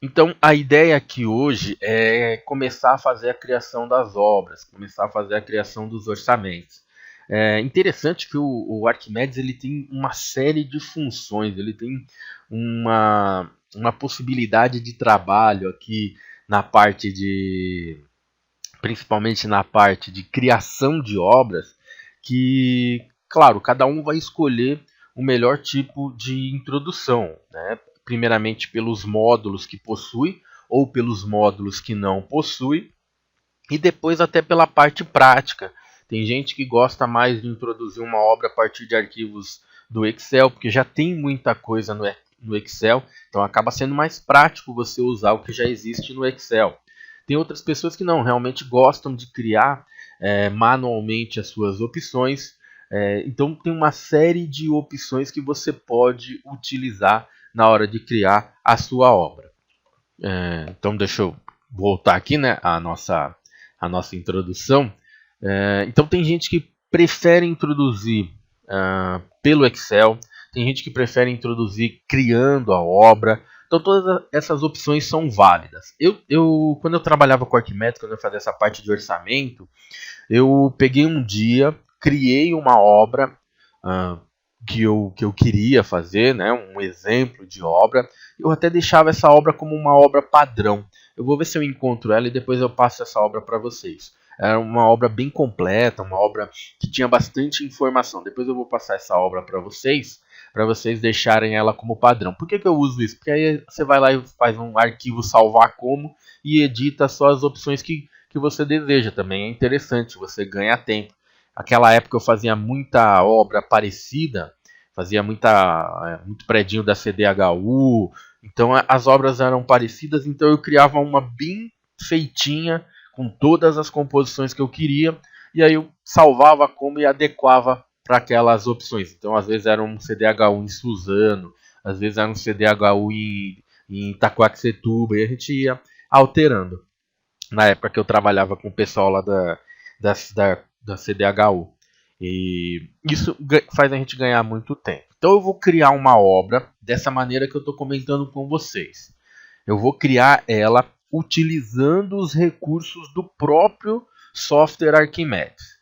Então, a ideia aqui hoje é começar a fazer a criação das obras, começar a fazer a criação dos orçamentos. É interessante que o Arquimedes ele tem uma série de funções, ele tem uma possibilidade de trabalho aqui na parte de, principalmente na parte de criação de obras, que, claro, cada um vai escolher o melhor tipo de introdução, né? Primeiramente pelos módulos que possui ou pelos módulos que não possui, e depois até pela parte prática. Tem gente que gosta mais de introduzir uma obra a partir de arquivos do Excel, porque já tem muita coisa no Excel, então acaba sendo mais prático você usar o que já existe no Excel. Tem outras pessoas que não, realmente gostam de criar manualmente as suas opções. Então tem uma série de opções que você pode utilizar na hora de criar a sua obra. Então deixa eu voltar aqui, né, a nossa introdução. Então tem gente que prefere introduzir pelo Excel, tem gente que prefere introduzir criando a obra. Então todas essas opções são válidas. Quando eu trabalhava com Arquimedes, quando eu fazia essa parte de orçamento, eu peguei um dia, criei uma obra ah, que eu queria fazer, né, um exemplo de obra. Eu até deixava essa obra como uma obra padrão. Eu vou ver se eu encontro ela e depois eu passo essa obra para vocês. Era uma obra bem completa, uma obra que tinha bastante informação. Depois eu vou passar essa obra para vocês deixarem ela como padrão. Por que eu uso isso? Porque aí você vai lá e faz um arquivo salvar como e edita só as opções que você deseja. Também é interessante, você ganha tempo. Aquela época eu fazia muita obra parecida, fazia muito predinho da CDHU, então as obras eram parecidas, então eu criava uma bem feitinha, com todas as composições que eu queria, e aí eu salvava como e adequava para aquelas opções. Então às vezes era um CDHU em Suzano, às vezes era um CDHU em Itacoaxetuba, e a gente ia alterando. Na época que eu trabalhava com o pessoal lá da CDHU. E isso faz a gente ganhar muito tempo. Então eu vou criar uma obra dessa maneira que eu estou comentando com vocês. Eu vou criar ela utilizando os recursos do próprio software Arquimedes.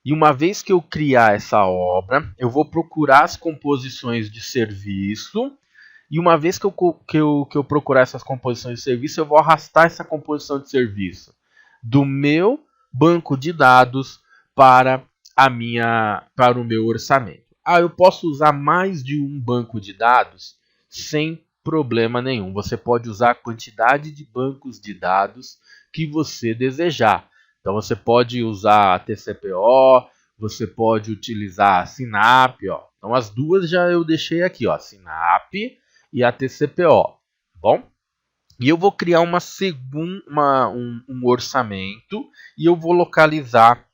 E uma vez que eu criar essa obra, eu vou procurar as composições de serviço. E uma vez que eu procurar essas composições de serviço, eu vou arrastar essa composição de serviço do meu banco de dados para para o meu orçamento. Eu posso usar mais de um banco de dados sem problema nenhum. Você pode usar a quantidade de bancos de dados que você desejar. Então você pode usar a TCPO, você pode utilizar a Sinap, ó. Então as duas já eu deixei aqui, ó, Sinap e a TCPO, tá bom? E eu vou criar um orçamento e eu vou localizar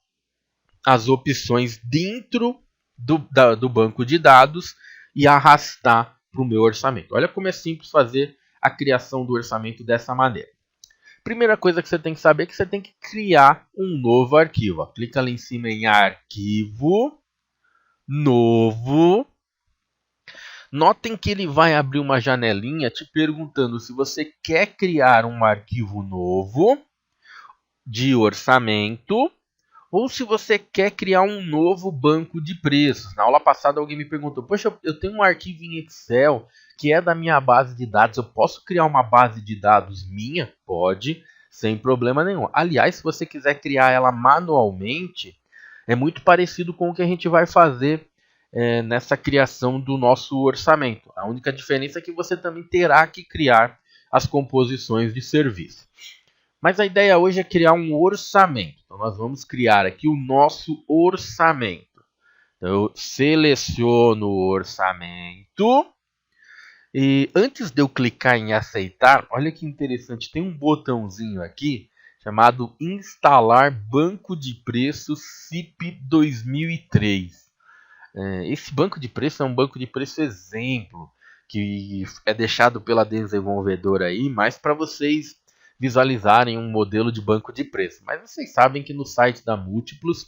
as opções dentro do banco de dados e arrastar para o meu orçamento. Olha como é simples fazer a criação do orçamento dessa maneira. Primeira coisa que você tem que saber é que você tem que criar um novo arquivo. Clica ali em cima em arquivo, novo. Notem que ele vai abrir uma janelinha te perguntando se você quer criar um arquivo novo de orçamento ou se você quer criar um novo banco de preços. Na aula passada alguém me perguntou: poxa, eu tenho um arquivo em Excel que é da minha base de dados, eu posso criar uma base de dados minha? Pode, sem problema nenhum. Aliás, se você quiser criar ela manualmente, é muito parecido com o que a gente vai fazer nessa criação do nosso orçamento. A única diferença é que você também terá que criar as composições de serviço. Mas a ideia hoje é criar um orçamento. Então nós vamos criar aqui o nosso orçamento. Então eu seleciono o orçamento. E antes de eu clicar em aceitar, olha que interessante, tem um botãozinho aqui chamado Instalar Banco de Preços CIP 2003. Esse banco de preço é um banco de preço exemplo, que é deixado pela desenvolvedora aí, mais para vocês visualizarem um modelo de banco de preço. Mas vocês sabem que no site da Múltiplos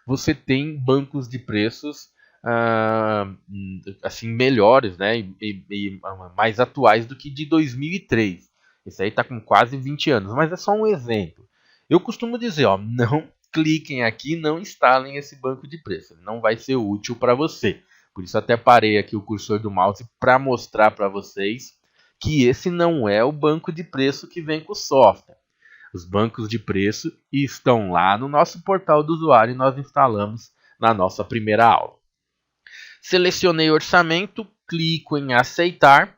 você tem bancos de preços assim melhores, né, e mais atuais do que de 2003. Esse aí está com quase 20 anos, mas é só um exemplo. Eu costumo dizer, ó, não cliquem aqui, não instalem esse banco de preço. Ele não vai ser útil para você. Por isso até parei aqui o cursor do mouse para mostrar para vocês que esse não é o banco de preço que vem com o software. Os bancos de preço estão lá no nosso portal do usuário e nós instalamos na nossa primeira aula. Selecionei orçamento, clico em aceitar.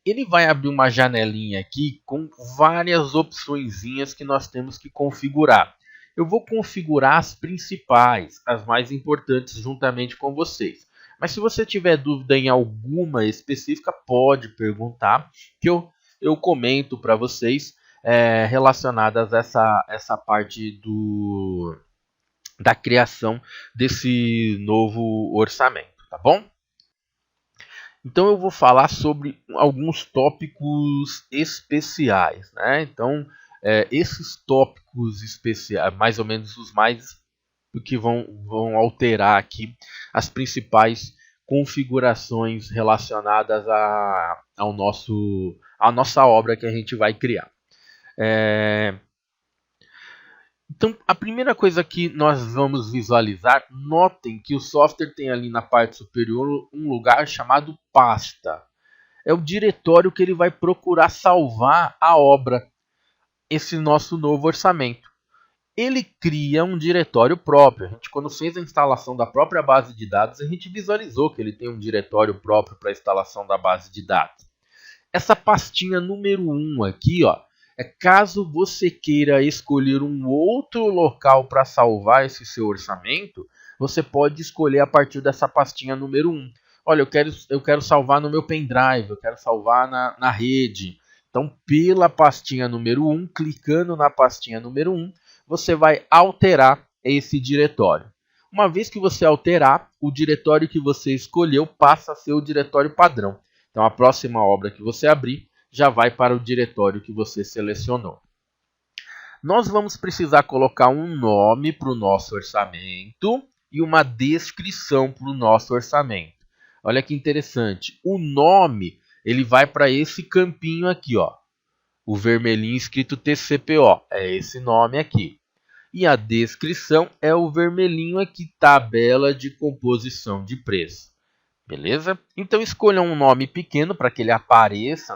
Ele vai abrir uma janelinha aqui com várias opçõezinhas que nós temos que configurar. Eu vou configurar as principais, as mais importantes juntamente com vocês. Mas se você tiver dúvida em alguma específica, pode perguntar que eu comento para vocês relacionadas a essa parte da criação desse novo orçamento, tá bom? Então eu vou falar sobre alguns tópicos especiais, né? Então esses tópicos especiais, mais ou menos os mais que vão alterar aqui as principais configurações relacionadas à nossa obra que a gente vai criar. Então, a primeira coisa que nós vamos visualizar, notem que o software tem ali na parte superior um lugar chamado pasta. É o diretório que ele vai procurar salvar a obra, esse nosso novo orçamento. Ele cria um diretório próprio. A gente, quando fez a instalação da própria base de dados, a gente visualizou que ele tem um diretório próprio para a instalação da base de dados. Essa pastinha número 1 aqui, ó, caso você queira escolher um outro local para salvar esse seu orçamento, você pode escolher a partir dessa pastinha número 1. Olha, eu quero salvar no meu pendrive, eu quero salvar na rede. Então, pela pastinha número 1, clicando na pastinha número 1, você vai alterar esse diretório. Uma vez que você alterar, o diretório que você escolheu passa a ser o diretório padrão. Então, a próxima obra que você abrir já vai para o diretório que você selecionou. Nós vamos precisar colocar um nome para o nosso orçamento e uma descrição para o nosso orçamento. Olha que interessante. O nome ele vai para esse campinho aqui, ó, o vermelhinho escrito TCPO. É esse nome aqui. E a descrição é o vermelhinho aqui, tabela de composição de preço. Beleza? Então escolha um nome pequeno para que ele apareça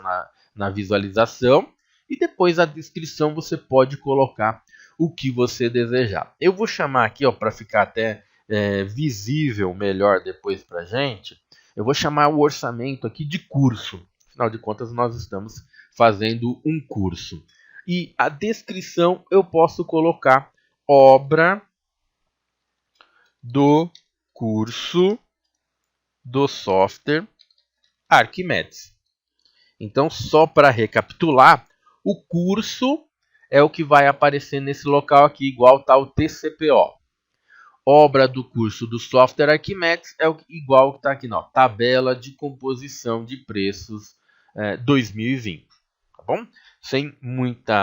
na visualização. E depois a descrição você pode colocar o que você desejar. Eu vou chamar aqui, para ficar até visível melhor depois para a gente. Eu vou chamar o orçamento aqui de curso. Afinal de contas, nós estamos fazendo um curso. E a descrição eu posso colocar obra do curso do software Arquimedes. Então, só para recapitular, o curso é o que vai aparecer nesse local aqui, igual está o TCPO. Obra do curso do software Arquimedes é igual que está aqui, não, tabela de composição de preços 2020. Tá bom? Sem muito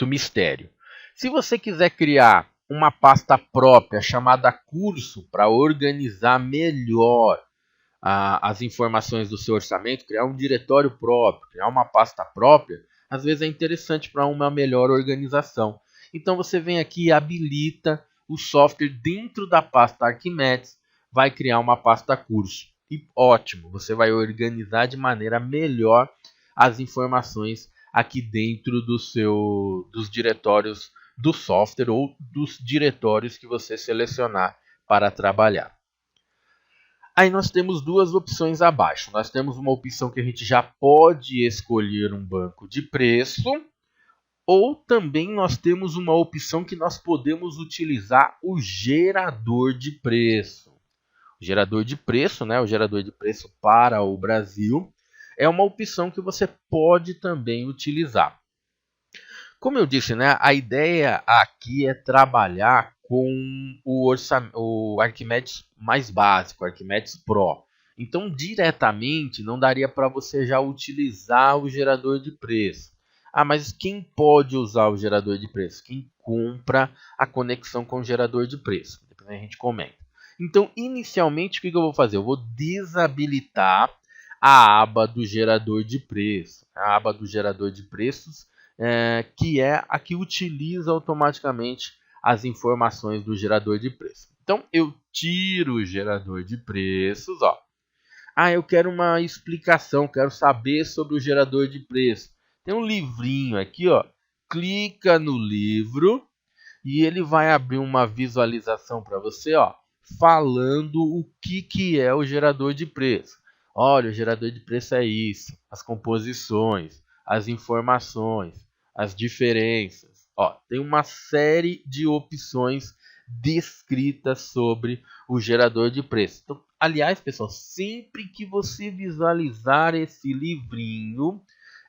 mistério. Se você quiser criar uma pasta própria chamada curso para organizar melhor as informações do seu orçamento, criar um diretório próprio, criar uma pasta própria, às vezes é interessante para uma melhor organização. Então você vem aqui e habilita o software dentro da pasta Arquimedes, vai criar uma pasta curso. E ótimo, você vai organizar de maneira melhor as informações aqui dentro dos diretórios do software ou dos diretórios que você selecionar para trabalhar. Aí nós temos duas opções abaixo. Nós temos uma opção que a gente já pode escolher um banco de preço, ou também nós temos uma opção que nós podemos utilizar o gerador de preço. O gerador de preço, né, o gerador de preço para o Brasil, é uma opção que você pode também utilizar. Como eu disse, né, a ideia aqui é trabalhar com o Arquimedes mais básico, o Arquimedes Pro. Então, diretamente, não daria para você já utilizar o gerador de preço. Ah, mas quem pode usar o gerador de preço? Quem compra a conexão com o gerador de preço. Depois a gente comenta. Então, inicialmente, o que eu vou fazer? Eu vou desabilitar a aba do gerador de preço. A aba do gerador de preços, que é a que utiliza automaticamente as informações do gerador de preço. Então, eu tiro o gerador de preços, ó. Eu quero uma explicação, quero saber sobre o gerador de preço. Tem um livrinho aqui, ó. Clica no livro e ele vai abrir uma visualização para você, ó, falando o que é o gerador de preço. Olha, o gerador de preço é isso, as composições, as informações, as diferenças. Ó, tem uma série de opções descritas sobre o gerador de preço. Então, aliás, pessoal, sempre que você visualizar esse livrinho,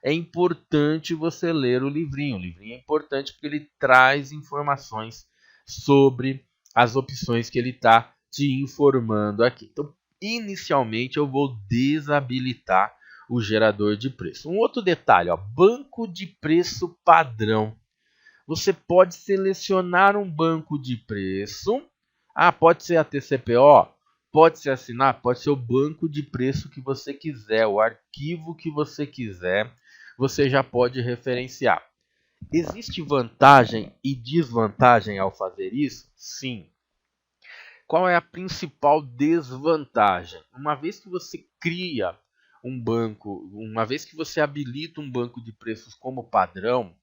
é importante você ler o livrinho. O livrinho é importante porque ele traz informações sobre as opções que ele está te informando aqui. Então, inicialmente, eu vou desabilitar o gerador de preço. Um outro detalhe, ó, banco de preço padrão. Você pode selecionar um banco de preço. Pode ser a TCPO, pode ser assinar, pode ser o banco de preço que você quiser, o arquivo que você quiser, você já pode referenciar. Existe vantagem e desvantagem ao fazer isso? Sim. Qual é a principal desvantagem? Uma vez que você cria um banco, uma vez que você habilita um banco de preços como padrão,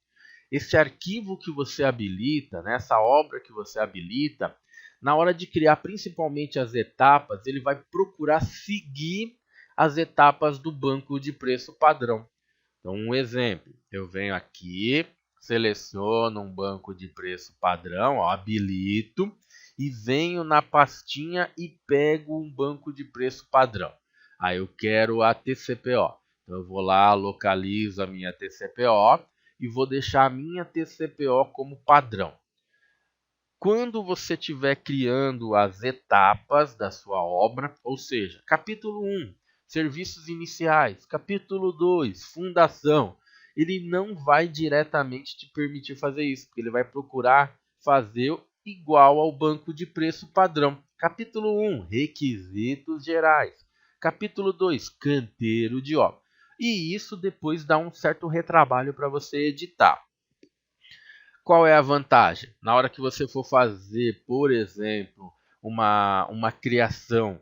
esse arquivo que você habilita, né, essa obra que você habilita, na hora de criar principalmente as etapas, ele vai procurar seguir as etapas do banco de preço padrão. Então, um exemplo, eu venho aqui, seleciono um banco de preço padrão, ó, habilito, e venho na pastinha e pego um banco de preço padrão. Aí eu quero a TCPO. Então, eu vou lá, localizo a minha TCPO, e vou deixar a minha TCPO como padrão. Quando você estiver criando as etapas da sua obra, ou seja, capítulo 1, serviços iniciais, capítulo 2, fundação, ele não vai diretamente te permitir fazer isso, porque ele vai procurar fazer igual ao banco de preço padrão. Capítulo 1, requisitos gerais. Capítulo 2, canteiro de obra. E isso depois dá um certo retrabalho para você editar. Qual é a vantagem? Na hora que você for fazer, por exemplo, uma criação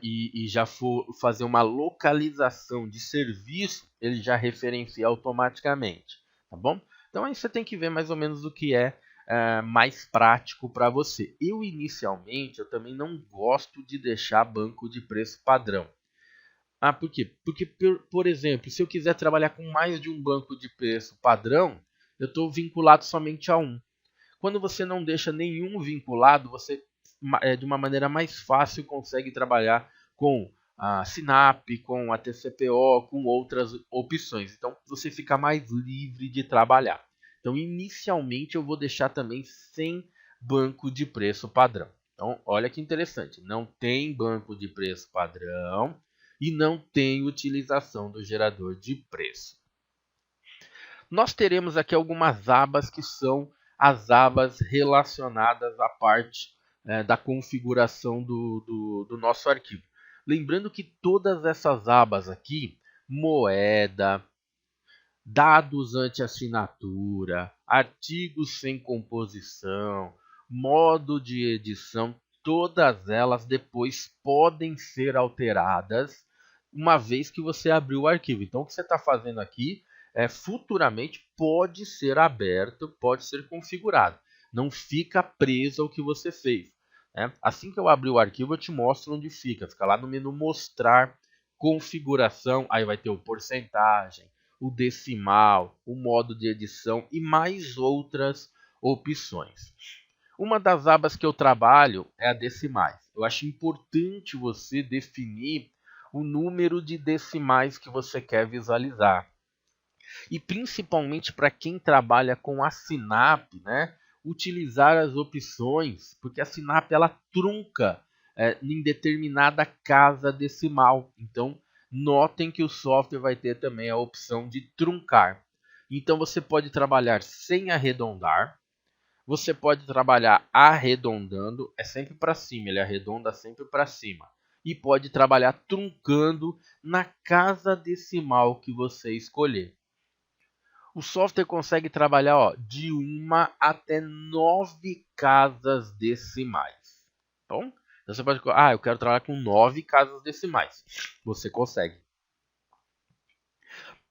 e já for fazer uma localização de serviço, ele já referencia automaticamente, tá bom? Então aí você tem que ver mais ou menos o que é mais prático para você. Inicialmente, eu também não gosto de deixar banco de preço padrão. Por quê? Porque, por exemplo, se eu quiser trabalhar com mais de um banco de preço padrão, eu estou vinculado somente a um. Quando você não deixa nenhum vinculado, você de uma maneira mais fácil consegue trabalhar com a Sinap, com a TCPO, com outras opções. Então você fica mais livre de trabalhar. Então inicialmente eu vou deixar também sem banco de preço padrão. Então olha que interessante, não tem banco de preço padrão e não tem utilização do gerador de preço. Nós teremos aqui algumas abas que são as abas relacionadas à parte da configuração do nosso arquivo. Lembrando que todas essas abas aqui, moeda, dados anti-assinatura, artigos sem composição, modo de edição, todas elas depois podem ser alteradas uma vez que você abriu o arquivo. Então, o que você está fazendo aqui futuramente pode ser aberto, pode ser configurado. Não fica preso ao que você fez. Né? Assim que eu abrir o arquivo, eu te mostro onde fica. Fica lá no menu mostrar, configuração, aí vai ter o porcentagem, o decimal, o modo de edição e mais outras opções. Uma das abas que eu trabalho é a decimais. Eu acho importante você definir o número de decimais que você quer visualizar. E principalmente para quem trabalha com a Sinap, né, utilizar as opções, porque a Sinap ela trunca em determinada casa decimal. Então, notem que o software vai ter também a opção de truncar. Então, você pode trabalhar sem arredondar, você pode trabalhar arredondando, é sempre para cima, ele arredonda sempre para cima. e pode trabalhar truncando na casa decimal que você escolher. O software consegue trabalhar de 1 até 9 casas decimais. Bom, então você pode eu quero trabalhar com 9 casas decimais. Você consegue.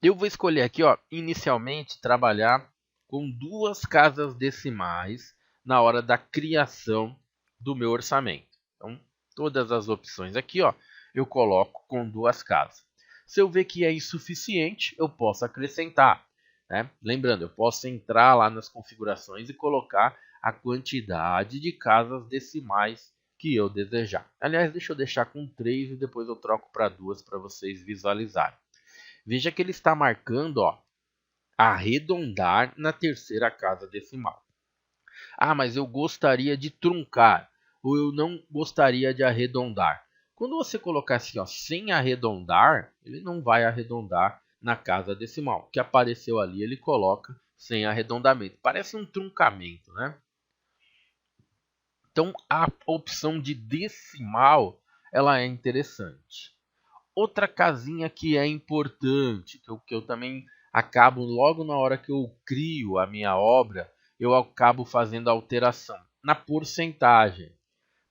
Eu vou escolher aqui, inicialmente trabalhar com 2 casas decimais na hora da criação do meu orçamento. Então, todas as opções aqui, eu coloco com 2 casas. Se eu ver que é insuficiente, eu posso acrescentar. Né? Lembrando, eu posso entrar lá nas configurações e colocar a quantidade de casas decimais que eu desejar. Aliás, deixa eu deixar com 3 e depois eu troco para 2 para vocês visualizarem. Veja que ele está marcando arredondar na terceira casa decimal. Mas eu gostaria de truncar, ou eu não gostaria de arredondar. Quando você colocar assim, sem arredondar, ele não vai arredondar na casa decimal. O que apareceu ali, ele coloca sem arredondamento. Parece um truncamento, né? Então, a opção de decimal, ela é interessante. Outra casinha que é importante, que eu também acabo logo na hora que eu crio a minha obra, eu acabo fazendo alteração na porcentagem.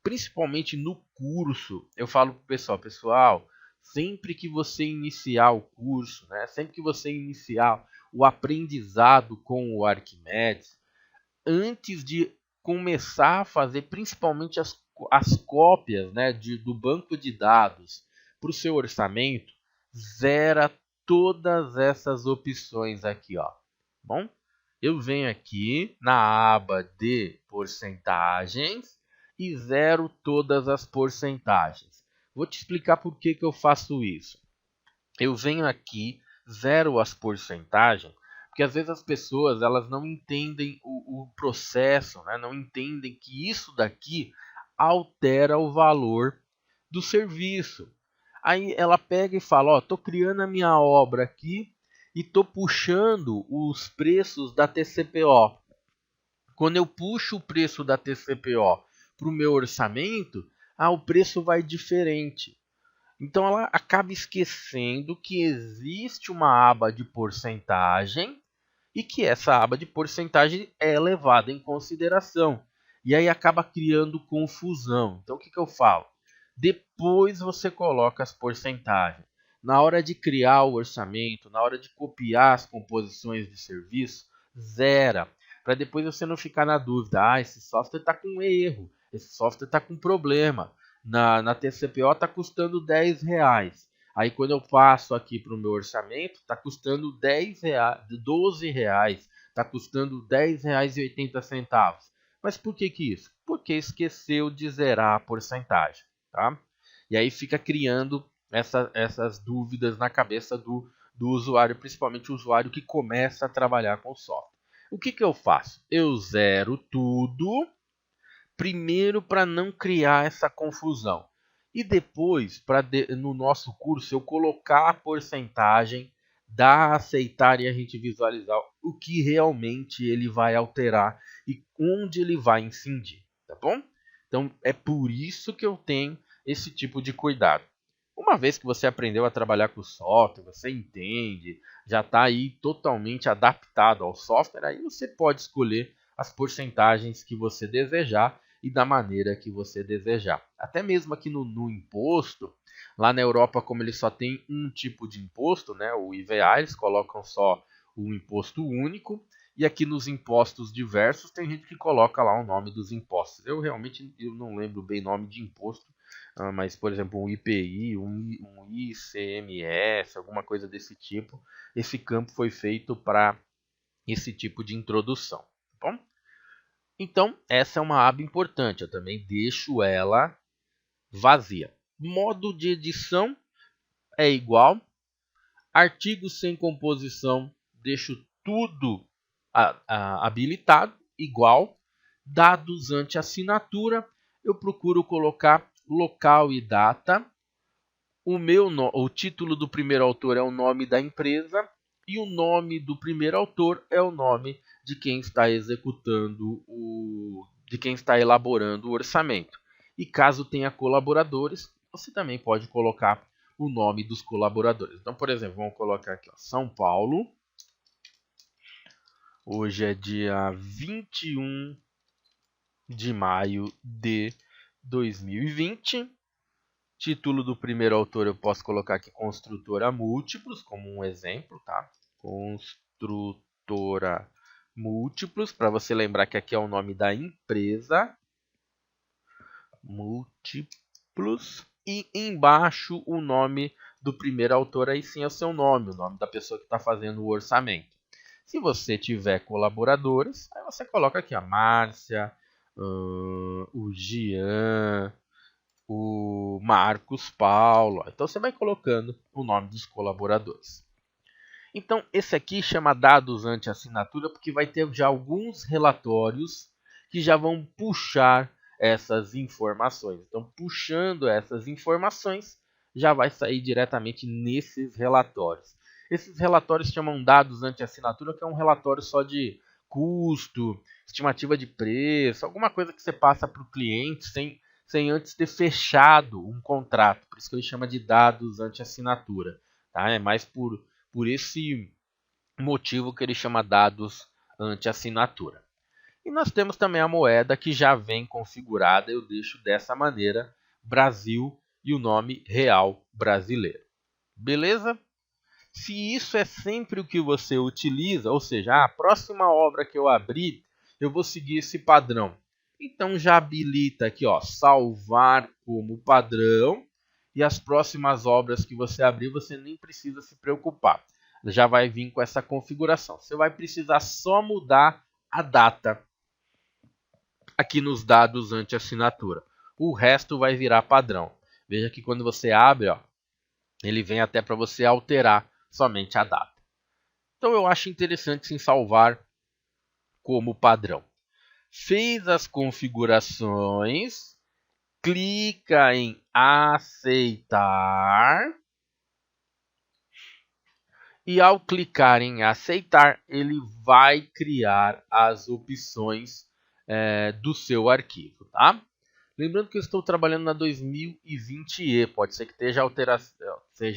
Principalmente no curso, eu falo para o pessoal, sempre que você iniciar o curso, né, sempre que você iniciar o aprendizado com o Arquimedes, antes de começar a fazer principalmente as cópias, né, do banco de dados para o seu orçamento, zera todas essas opções aqui. Bom, eu venho aqui na aba de porcentagens e zero todas as porcentagens. Vou te explicar por que eu faço isso. Eu venho aqui, zero as porcentagens, porque às vezes as pessoas elas não entendem o processo, né? Não entendem que isso daqui altera o valor do serviço. Aí ela pega e fala, estou criando a minha obra aqui e estou puxando os preços da TCPO. Quando eu puxo o preço da TCPO para o meu orçamento, o preço vai diferente. Então ela acaba esquecendo que existe uma aba de porcentagem e que essa aba de porcentagem é levada em consideração. E aí acaba criando confusão. Então o que eu falo? Depois você coloca as porcentagens. Na hora de criar o orçamento, na hora de copiar as composições de serviço, zera. Para depois você não ficar na dúvida. Esse software está com erro, esse software está com problema. Na TCPO está custando R$10. Aí quando eu passo aqui para o meu orçamento, está custando R$12, está custando R$10,80. Mas por que isso? Porque esqueceu de zerar a porcentagem. Tá? E aí fica criando essas dúvidas na cabeça do usuário, principalmente o usuário que começa a trabalhar com o software. O que eu faço? Eu zero tudo, primeiro para não criar essa confusão. E depois, no nosso curso, eu colocar a porcentagem, dar, aceitar e a gente visualizar o que realmente ele vai alterar e onde ele vai incidir, tá bom? Então, é por isso que eu tenho esse tipo de cuidado. Uma vez que você aprendeu a trabalhar com o software, você entende, já está aí totalmente adaptado ao software, aí você pode escolher as porcentagens que você desejar e da maneira que você desejar. Até mesmo aqui no imposto, lá na Europa, como eles só tem um tipo de imposto, né, o IVA, eles colocam só o imposto único, e aqui nos impostos diversos tem gente que coloca lá o nome dos impostos. Eu realmente não lembro bem o nome de imposto, mas, por exemplo, um IPI, um ICMS, alguma coisa desse tipo, esse campo foi feito para esse tipo de introdução. Tá bom? Então, essa é uma aba importante, eu também deixo ela vazia. Modo de edição é igual. Artigos sem composição, deixo tudo habilitado, igual. Dados ante assinatura, eu procuro colocar local e data. O título do primeiro autor é o nome da empresa e o nome do primeiro autor é o nome de quem está executando de quem está elaborando o orçamento. E caso tenha colaboradores, você também pode colocar o nome dos colaboradores. Então, por exemplo, vamos colocar aqui, ó, São Paulo. Hoje é dia 21 de maio de 2020. Título do primeiro autor eu posso colocar aqui Construtora Múltiplos, como um exemplo, tá? Construtora Múltiplos, para você lembrar que aqui é o nome da empresa. Múltiplos. E embaixo o nome do primeiro autor, aí sim é o seu nome, o nome da pessoa que está fazendo o orçamento. Se você tiver colaboradores, aí você coloca aqui a Márcia, o Gian, o Marcos Paulo. Então você vai colocando o nome dos colaboradores. Então esse aqui chama dados ante assinatura porque vai ter já alguns relatórios que já vão puxar essas informações. Então puxando essas informações já vai sair diretamente nesses relatórios. Esses relatórios chamam dados ante assinatura, que é um relatório só de custo, estimativa de preço, alguma coisa que você passa para o cliente sem antes ter fechado um contrato. Por isso que ele chama de dados ante assinatura. Tá? É mais por esse motivo que ele chama dados ante assinatura. E nós temos também a moeda que já vem configurada. Eu deixo dessa maneira, Brasil e o nome real brasileiro. Beleza? Se isso é sempre o que você utiliza, ou seja, a próxima obra que eu abrir, eu vou seguir esse padrão. Então já habilita aqui, ó, salvar como padrão, e as próximas obras que você abrir, você nem precisa se preocupar. Já vai vir com essa configuração. Você vai precisar só mudar a data aqui nos dados ante assinatura. O resto vai virar padrão. Veja que quando você abre, ó, ele vem até para você alterar somente a data. Então eu acho interessante sim salvar como padrão. Fez as configurações, clica em aceitar. E ao clicar em aceitar, ele vai criar as opções do seu arquivo, tá? Lembrando que eu estou trabalhando na 2020E, pode ser que seja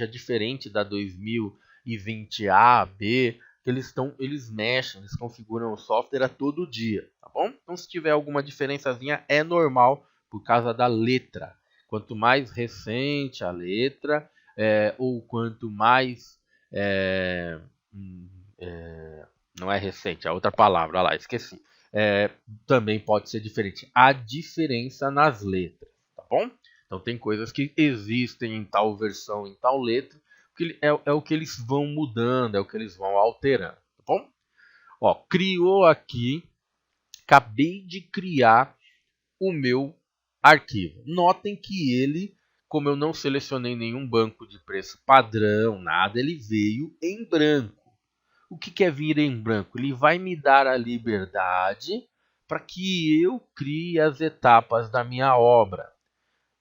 diferente da 2020A, B, que eles mexem, eles configuram o software a todo dia, tá bom? Então se tiver alguma diferençazinha é normal por causa da letra. Quanto mais recente a letra, ou quanto mais não é recente, é outra palavra, lá, esqueci. Também pode ser diferente. A diferença nas letras, tá bom? Então tem coisas que existem em tal versão, em tal letra, que é o que eles vão mudando, é o que eles vão alterando, tá bom? Ó, criou aqui, acabei de criar o meu arquivo. Notem que ele, como eu não selecionei nenhum banco de preço padrão, nada, ele veio em branco. O que quer vir em branco? Ele vai me dar a liberdade para que eu crie as etapas da minha obra.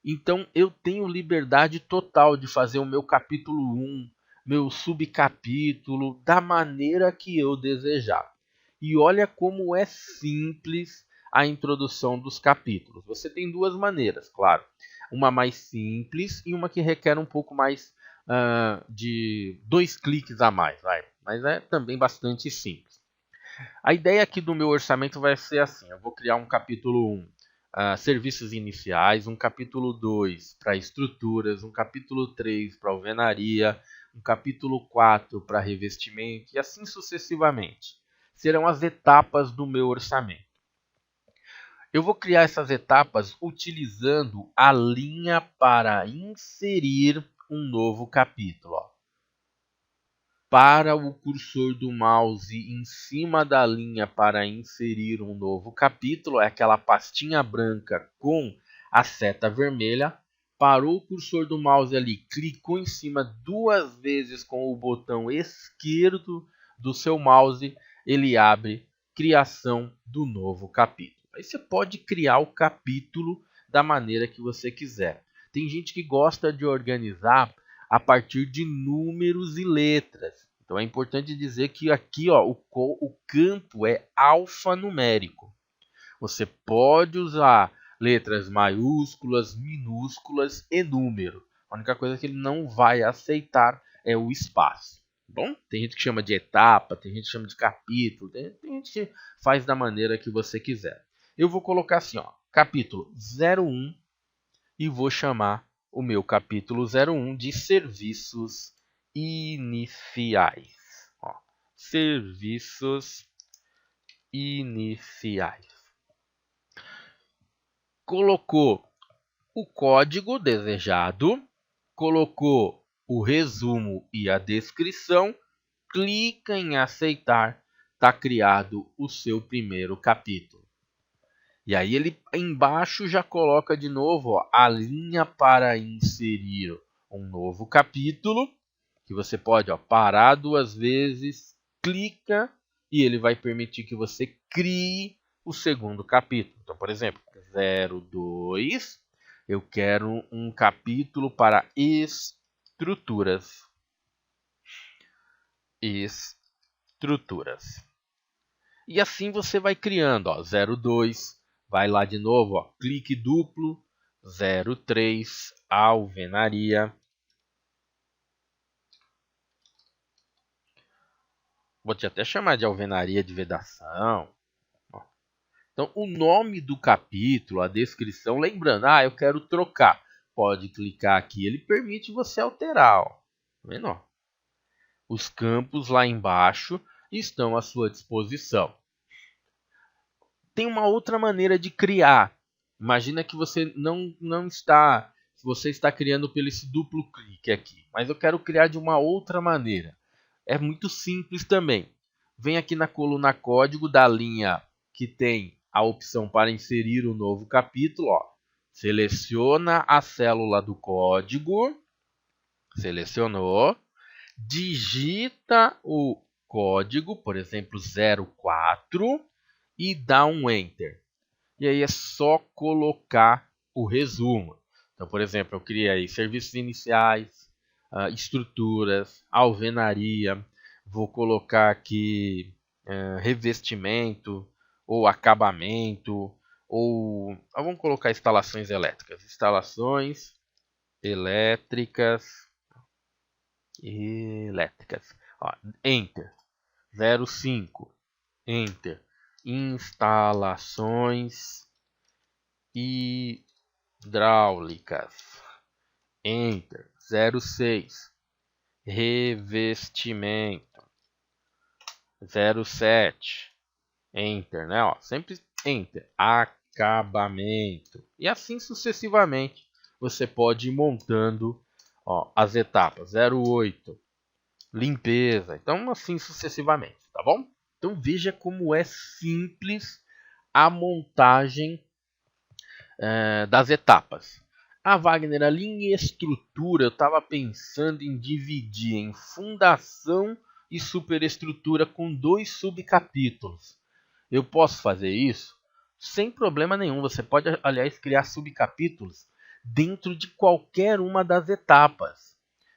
Então eu tenho liberdade total de fazer o meu capítulo 1, meu subcapítulo, da maneira que eu desejar. E olha como é simples a introdução dos capítulos. Você tem duas maneiras, claro. Uma mais simples e uma que requer um pouco mais de 2 cliques a mais, vai. Mas é também bastante simples. A ideia aqui do meu orçamento vai ser assim: eu vou criar um capítulo 1, serviços iniciais, um capítulo 2 para estruturas, um capítulo 3 para alvenaria, um capítulo 4 para revestimento e assim sucessivamente. Serão as etapas do meu orçamento. Eu vou criar essas etapas utilizando a linha para inserir um novo capítulo. Ó. Para o cursor do mouse em cima da linha para inserir um novo capítulo, é aquela pastinha branca com a seta vermelha. Parou o cursor do mouse ali, clicou em cima 2 vezes com o botão esquerdo do seu mouse, ele abre criação do novo capítulo. Aí você pode criar o capítulo da maneira que você quiser. Tem gente que gosta de organizar a partir de números e letras. Então é importante dizer que aqui ó, o campo é alfanumérico. Você pode usar letras maiúsculas, minúsculas e número. A única coisa que ele não vai aceitar é o espaço. Bom, tem gente que chama de etapa, tem gente que chama de capítulo, tem gente que faz da maneira que você quiser. Eu vou colocar assim, ó, capítulo 01 e vou chamar o meu capítulo 01 de serviços iniciais. Ó, serviços iniciais. Colocou o código desejado, colocou o resumo e a descrição, clica em aceitar, está criado o seu primeiro capítulo. E aí ele embaixo já coloca de novo, ó, a linha para inserir um novo capítulo, que você pode, ó, parar 2 vezes, clica e ele vai permitir que você crie o segundo capítulo. Então, por exemplo, 02, eu quero um capítulo para estruturas. Estruturas. E assim você vai criando, ó, 02, vai lá de novo, ó, clique duplo, 03, alvenaria. Vou te até chamar de alvenaria de vedação. Ó. Então, o nome do capítulo, a descrição, lembrando, eu quero trocar. Pode clicar aqui, ele permite você alterar. Ó. Tá vendo? Ó? Os campos lá embaixo estão à sua disposição. Tem uma outra maneira de criar. Imagina que você não está, você está criando pelo esse duplo clique aqui, mas eu quero criar de uma outra maneira. É muito simples também. Vem aqui na coluna código da linha que tem a opção para inserir o novo capítulo. Ó. Seleciona a célula do código. Selecionou. Digita o código, por exemplo, 04 e dá um Enter. E aí é só colocar o resumo. Então, por exemplo, eu criei serviços iniciais, estruturas, alvenaria. Vou colocar aqui revestimento ou acabamento. Ou vamos colocar instalações elétricas. Instalações elétricas. Ó, Enter. 05. Enter. Instalações hidráulicas. Enter. 06. Revestimento. 07. Enter, né? Ó, sempre Enter. Acabamento. E assim sucessivamente você pode ir montando, ó, as etapas. 08. Limpeza. Então assim sucessivamente, tá bom? Então veja como é simples a montagem das etapas. Wagner, ali em estrutura eu estava pensando em dividir em fundação e superestrutura com 2 subcapítulos. Eu posso fazer isso? Sem problema nenhum. Você pode, aliás, criar subcapítulos dentro de qualquer uma das etapas.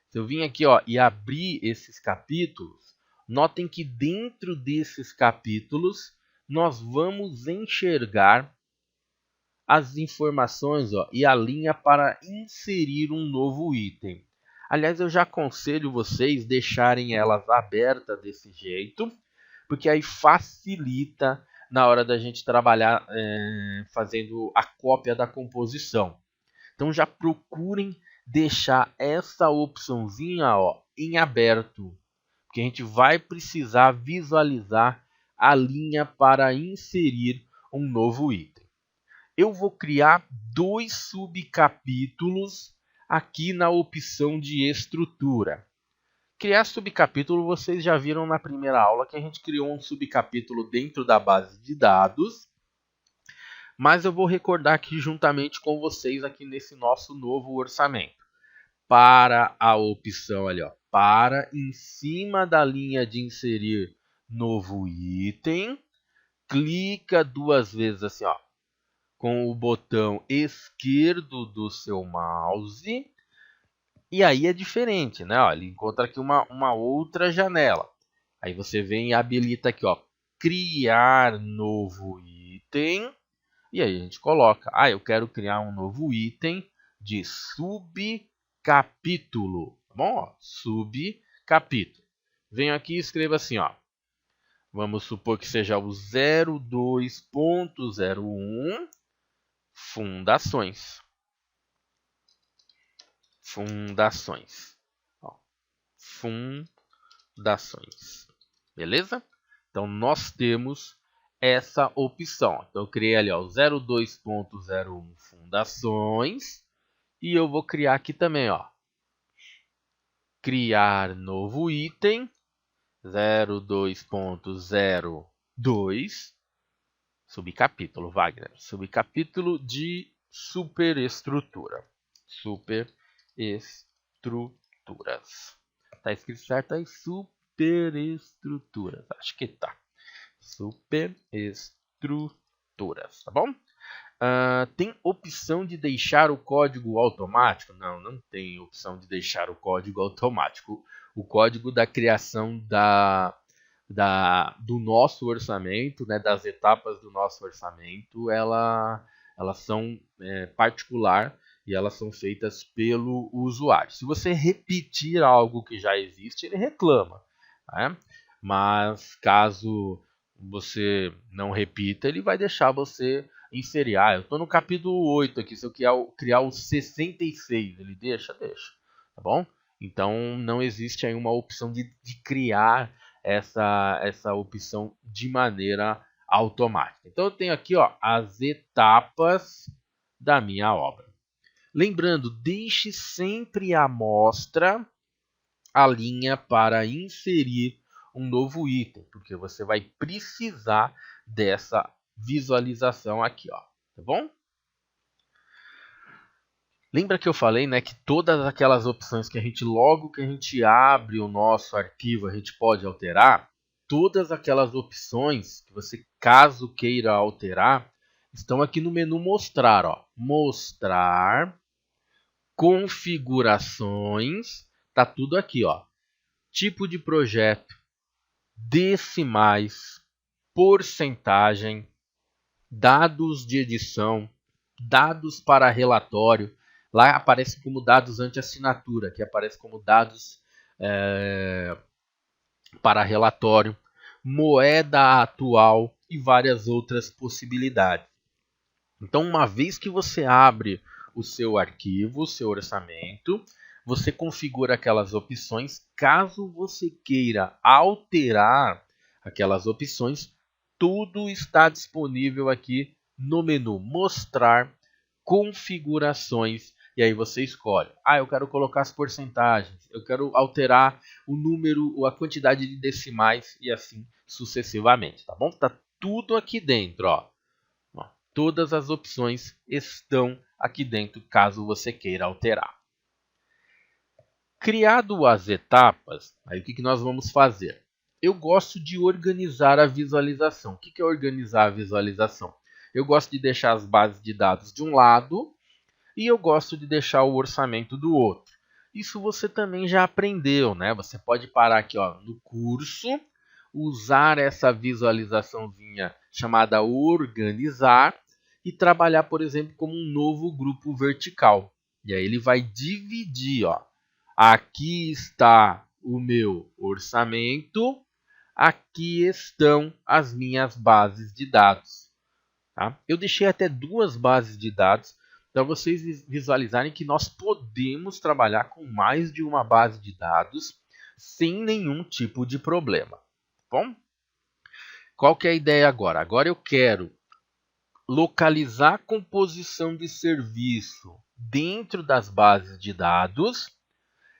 Se eu vim aqui, ó, e abrir esses capítulos, notem que dentro desses capítulos nós vamos enxergar as informações, ó, e a linha para inserir um novo item. Aliás, eu já aconselho vocês deixarem elas abertas desse jeito, porque aí facilita na hora da gente trabalhar fazendo a cópia da composição. Então já procurem deixar essa opçãozinha, ó, em aberto, porque a gente vai precisar visualizar a linha para inserir um novo item. Eu vou criar 2 subcapítulos aqui na opção de estrutura. Criar subcapítulo, vocês já viram na primeira aula que a gente criou um subcapítulo dentro da base de dados. Mas eu vou recordar aqui juntamente com vocês aqui nesse nosso novo orçamento. Para a opção ali, ó, para em cima da linha de inserir novo item, clica 2 vezes assim, ó, com o botão esquerdo do seu mouse. E aí é diferente, né? Ó, ele encontra aqui uma outra janela. Aí você vem e habilita aqui, ó, criar novo item. E aí a gente coloca, eu quero criar um novo item de subcapítulo, tá bom? Ó, subcapítulo. Venho aqui e escrevo assim, ó. Vamos supor que seja o 02.01 fundações. Fundações. Ó, fundações. Beleza? Então nós temos essa opção. Então eu criei ali ó, 02.01 fundações e eu vou criar aqui também, ó, criar novo item 02.02 subcapítulo, Wagner, subcapítulo de superestrutura. Superestruturas. Tá escrito certo aí? Superestruturas. Acho que tá. Superestruturas, tá bom? Tem opção de deixar o código automático? Não, não tem opção de deixar o código automático. O código da criação do nosso orçamento, né, das etapas do nosso orçamento, elas são particular e elas são feitas pelo usuário. Se você repetir algo que já existe, ele reclama, né? Mas caso você não repita, ele vai deixar você inserir. Eu estou no capítulo 8 aqui, se eu criar o 66, ele deixa? Deixa, tá bom? Então não existe aí uma opção de criar essa opção de maneira automática. Então eu tenho aqui ó, as etapas da minha obra. Lembrando, deixe sempre à mostra a linha para inserir um novo item, porque você vai precisar dessa visualização aqui, ó, tá bom? Lembra que eu falei, né, que todas aquelas opções que a gente logo que a gente abre o nosso arquivo, a gente pode alterar? Todas aquelas opções que você, caso queira alterar, estão aqui no menu mostrar, ó. Mostrar, configurações, tá tudo aqui, ó. Tipo de projeto, decimais, porcentagem, dados de edição, dados para relatório. Lá aparece como dados anti-assinatura, que aparece como dados para relatório, moeda atual e várias outras possibilidades. Então, uma vez que você abre o seu arquivo, o seu orçamento, você configura aquelas opções. Caso você queira alterar aquelas opções, tudo está disponível aqui no menu Mostrar, Configurações. E aí você escolhe. Eu quero colocar as porcentagens, eu quero alterar o número, a quantidade de decimais e assim sucessivamente, tá bom? Tá tudo aqui dentro, ó. Todas as opções estão aqui dentro, caso você queira alterar. Criado as etapas, aí o que nós vamos fazer? Eu gosto de organizar a visualização. O que é organizar a visualização? Eu gosto de deixar as bases de dados de um lado e eu gosto de deixar o orçamento do outro. Isso você também já aprendeu, né? Você pode parar aqui ó, no curso, usar essa visualizaçãozinha chamada organizar e trabalhar, por exemplo, como um novo grupo vertical. E aí ele vai dividir, ó. Aqui está o meu orçamento, aqui estão as minhas bases de dados. Tá? Eu deixei até duas bases de dados para vocês visualizarem que nós podemos trabalhar com mais de uma base de dados sem nenhum tipo de problema. Bom? Qual que é a ideia agora? Agora eu quero localizar a composição de serviço dentro das bases de dados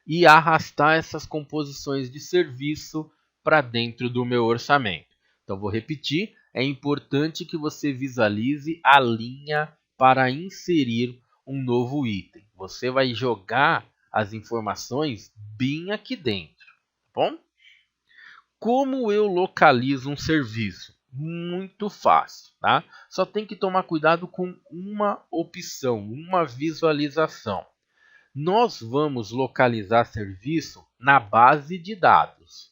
e arrastar essas composições de serviço para dentro do meu orçamento. Então, vou repetir, é importante que você visualize a linha para inserir um novo item. Você vai jogar as informações bem aqui dentro, tá bom? Como eu localizo um serviço? Muito fácil, tá? Só tem que tomar cuidado com uma opção, uma visualização. Nós vamos localizar serviço na base de dados,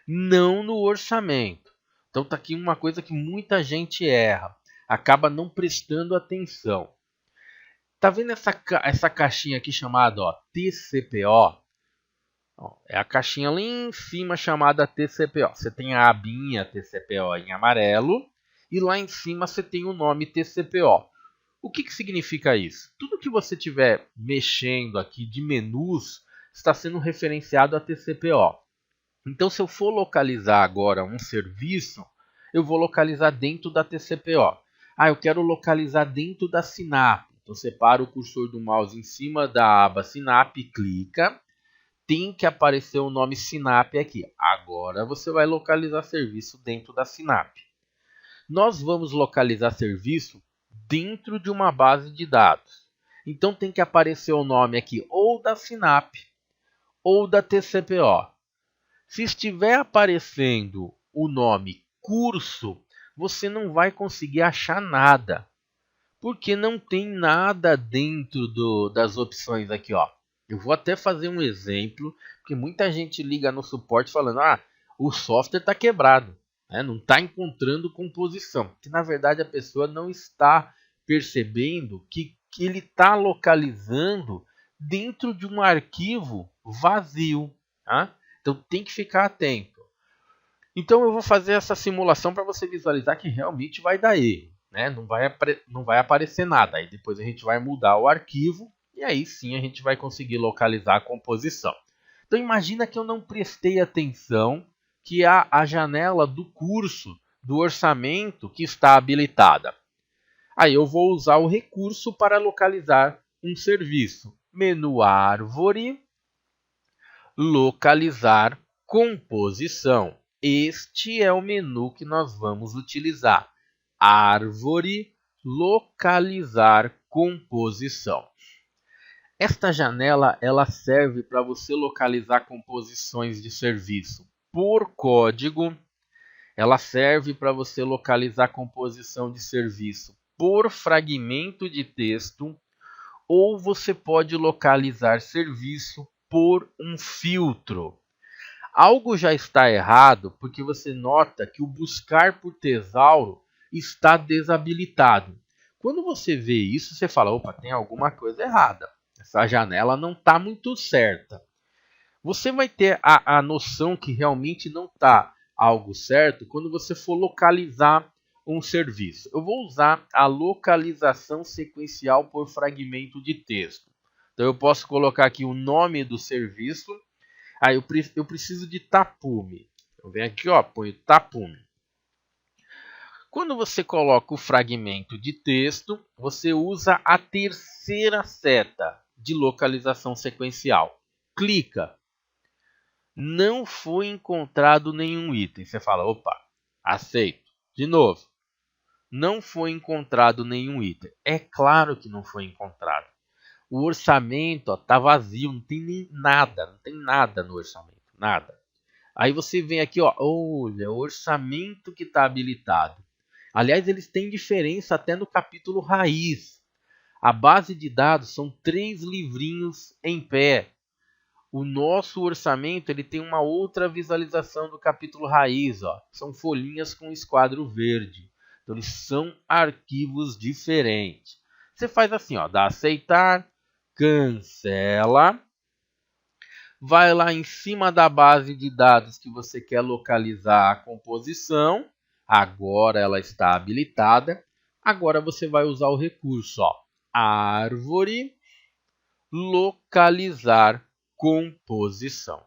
não no orçamento. Então tá aqui uma coisa que muita gente erra. acaba não prestando atenção. Tá vendo essa caixinha aqui chamada TCPO? É a caixinha ali em cima chamada TCPO. Você tem a abinha TCPO em amarelo e lá em cima você tem o nome TCPO. O que significa isso? Tudo que você estiver mexendo aqui de menus está sendo referenciado a TCPO. Então, se eu for localizar agora um serviço, eu vou localizar dentro da TCPO. Eu quero localizar dentro da Sinap. Então, separa o cursor do mouse em cima da aba Sinap, clica. Tem que aparecer o nome Sinap aqui. Agora você vai localizar serviço dentro da Sinap. Nós vamos localizar serviço dentro de uma base de dados. Então tem que aparecer o nome aqui ou da Sinap ou da TCPO. Se estiver aparecendo o nome curso, você não vai conseguir achar nada. Porque não tem nada dentro das opções aqui, Eu vou até fazer um exemplo, porque muita gente liga no suporte falando, o software está quebrado, né? Não está encontrando composição. Que na verdade a pessoa não está percebendo que ele está localizando dentro de um arquivo vazio. Tá? Então tem que ficar atento. Então eu vou fazer essa simulação para você visualizar que realmente vai dar erro. Né? Não vai aparecer nada. Aí depois a gente vai mudar o arquivo e aí sim a gente vai conseguir localizar a composição. Então imagina que eu não prestei atenção que há a janela do curso, do orçamento que está habilitada. Aí eu vou usar o recurso para localizar um serviço. Menu árvore, localizar composição. Este é o menu que nós vamos utilizar. Árvore, localizar composição. Esta janela ela serve para você localizar composições de serviço por código. Ela serve para você localizar composição de serviço por fragmento de texto. Ou você pode localizar serviço por um filtro. Algo já está errado porque você nota que o buscar por tesauro está desabilitado. Quando você vê isso, você fala, opa, tem alguma coisa errada. Essa janela não está muito certa. Você vai ter a noção que realmente não está algo certo quando você for localizar um serviço. Eu vou usar a localização sequencial por fragmento de texto. Então eu posso colocar aqui o nome do serviço. Eu preciso de tapume. Eu venho aqui, ponho tapume. Quando você coloca o fragmento de texto, você usa a terceira seta de localização sequencial. Clica. Não foi encontrado nenhum item. Você fala, opa, aceito. De novo. Não foi encontrado nenhum item. É claro que não foi encontrado. O orçamento está vazio, não tem nem nada, não tem nada no orçamento, nada. Aí você vem aqui, olha, o orçamento que está habilitado. Aliás, eles têm diferença até no capítulo raiz. A base de dados são 3 livrinhos em pé. O nosso orçamento ele tem uma outra visualização do capítulo raiz. São folhinhas com esquadro verde. Então, eles são arquivos diferentes. Você faz assim, dá aceitar, cancela. Vai lá em cima da base de dados que você quer localizar a composição. Agora ela está habilitada. Agora você vai usar o recurso, árvore, localizar composição.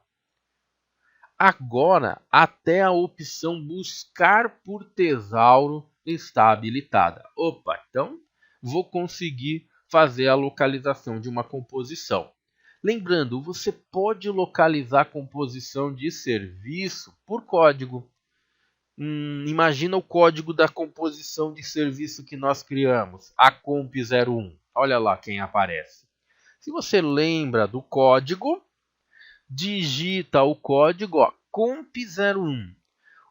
Agora, até a opção buscar por tesauro está habilitada. Opa, então vou conseguir fazer a localização de uma composição. Lembrando, você pode localizar a composição de serviço por código. Imagina o código da composição de serviço que nós criamos, a comp01. Olha lá quem aparece. Se você lembra do código, digita o código comp01.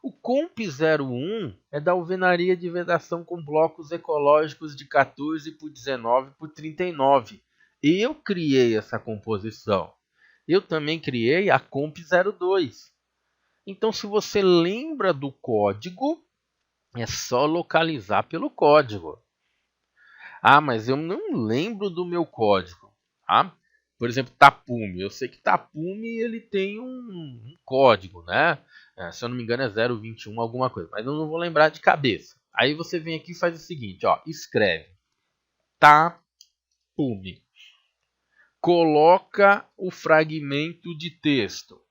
O comp01 é da alvenaria de vedação com blocos ecológicos de 14 por 19 por 39. Eu criei essa composição. Eu também criei a comp02. Então, se você lembra do código, É só localizar pelo código. Ah, mas eu não lembro do meu código. Tá? Por exemplo, Tapume. Eu sei que Tapume ele tem um código, né? Se eu não me engano é 021 alguma coisa, mas eu não vou lembrar de cabeça. Aí você vem aqui e faz o seguinte, ó, escreve Tapume. Coloca o fragmento de texto.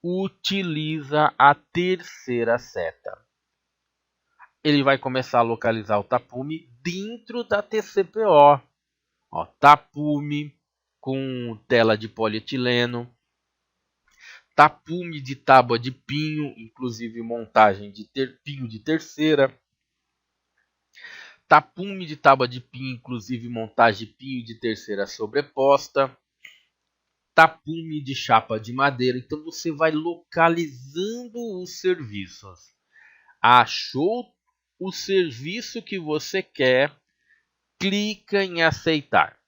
Utiliza a terceira seta. Ele vai começar a localizar o tapume dentro da TCPO. Ó, tapume com tela de polietileno, tapume de tábua de pinho, inclusive montagem de pinho de terceira, tapume de tábua de pinho, inclusive montagem de pinho de terceira sobreposta, tapume de chapa de madeira. Então você vai localizando os serviços. Achou o serviço que você quer, clica em aceitar.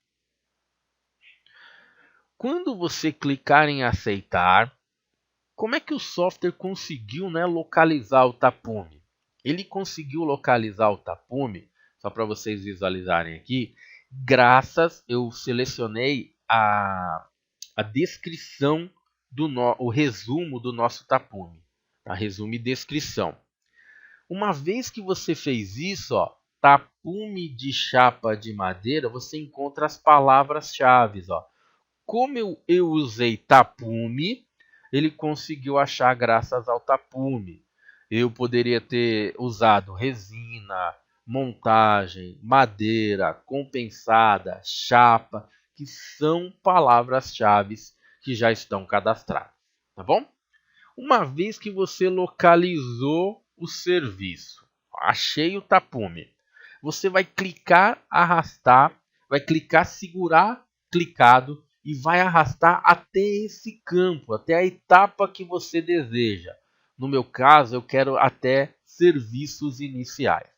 Quando você clicar em aceitar, como é que o software conseguiu, né, localizar o tapume? Ele conseguiu localizar o tapume, só para vocês visualizarem aqui, graças, eu selecionei a descrição, o resumo do nosso tapume. Tá? Resumo e descrição. Uma vez que você fez isso, ó, tapume de chapa de madeira, você encontra as palavras-chave. Como eu usei tapume, ele conseguiu achar graças ao tapume. Eu poderia ter usado resina, montagem, madeira, compensada, chapa, que são palavras-chave que já estão cadastradas. Tá bom? Uma vez que você localizou o serviço, achei o tapume, você vai clicar, arrastar, vai clicar, segurar, clicado e vai arrastar até esse campo, até a etapa que você deseja. No meu caso, eu quero até serviços iniciais.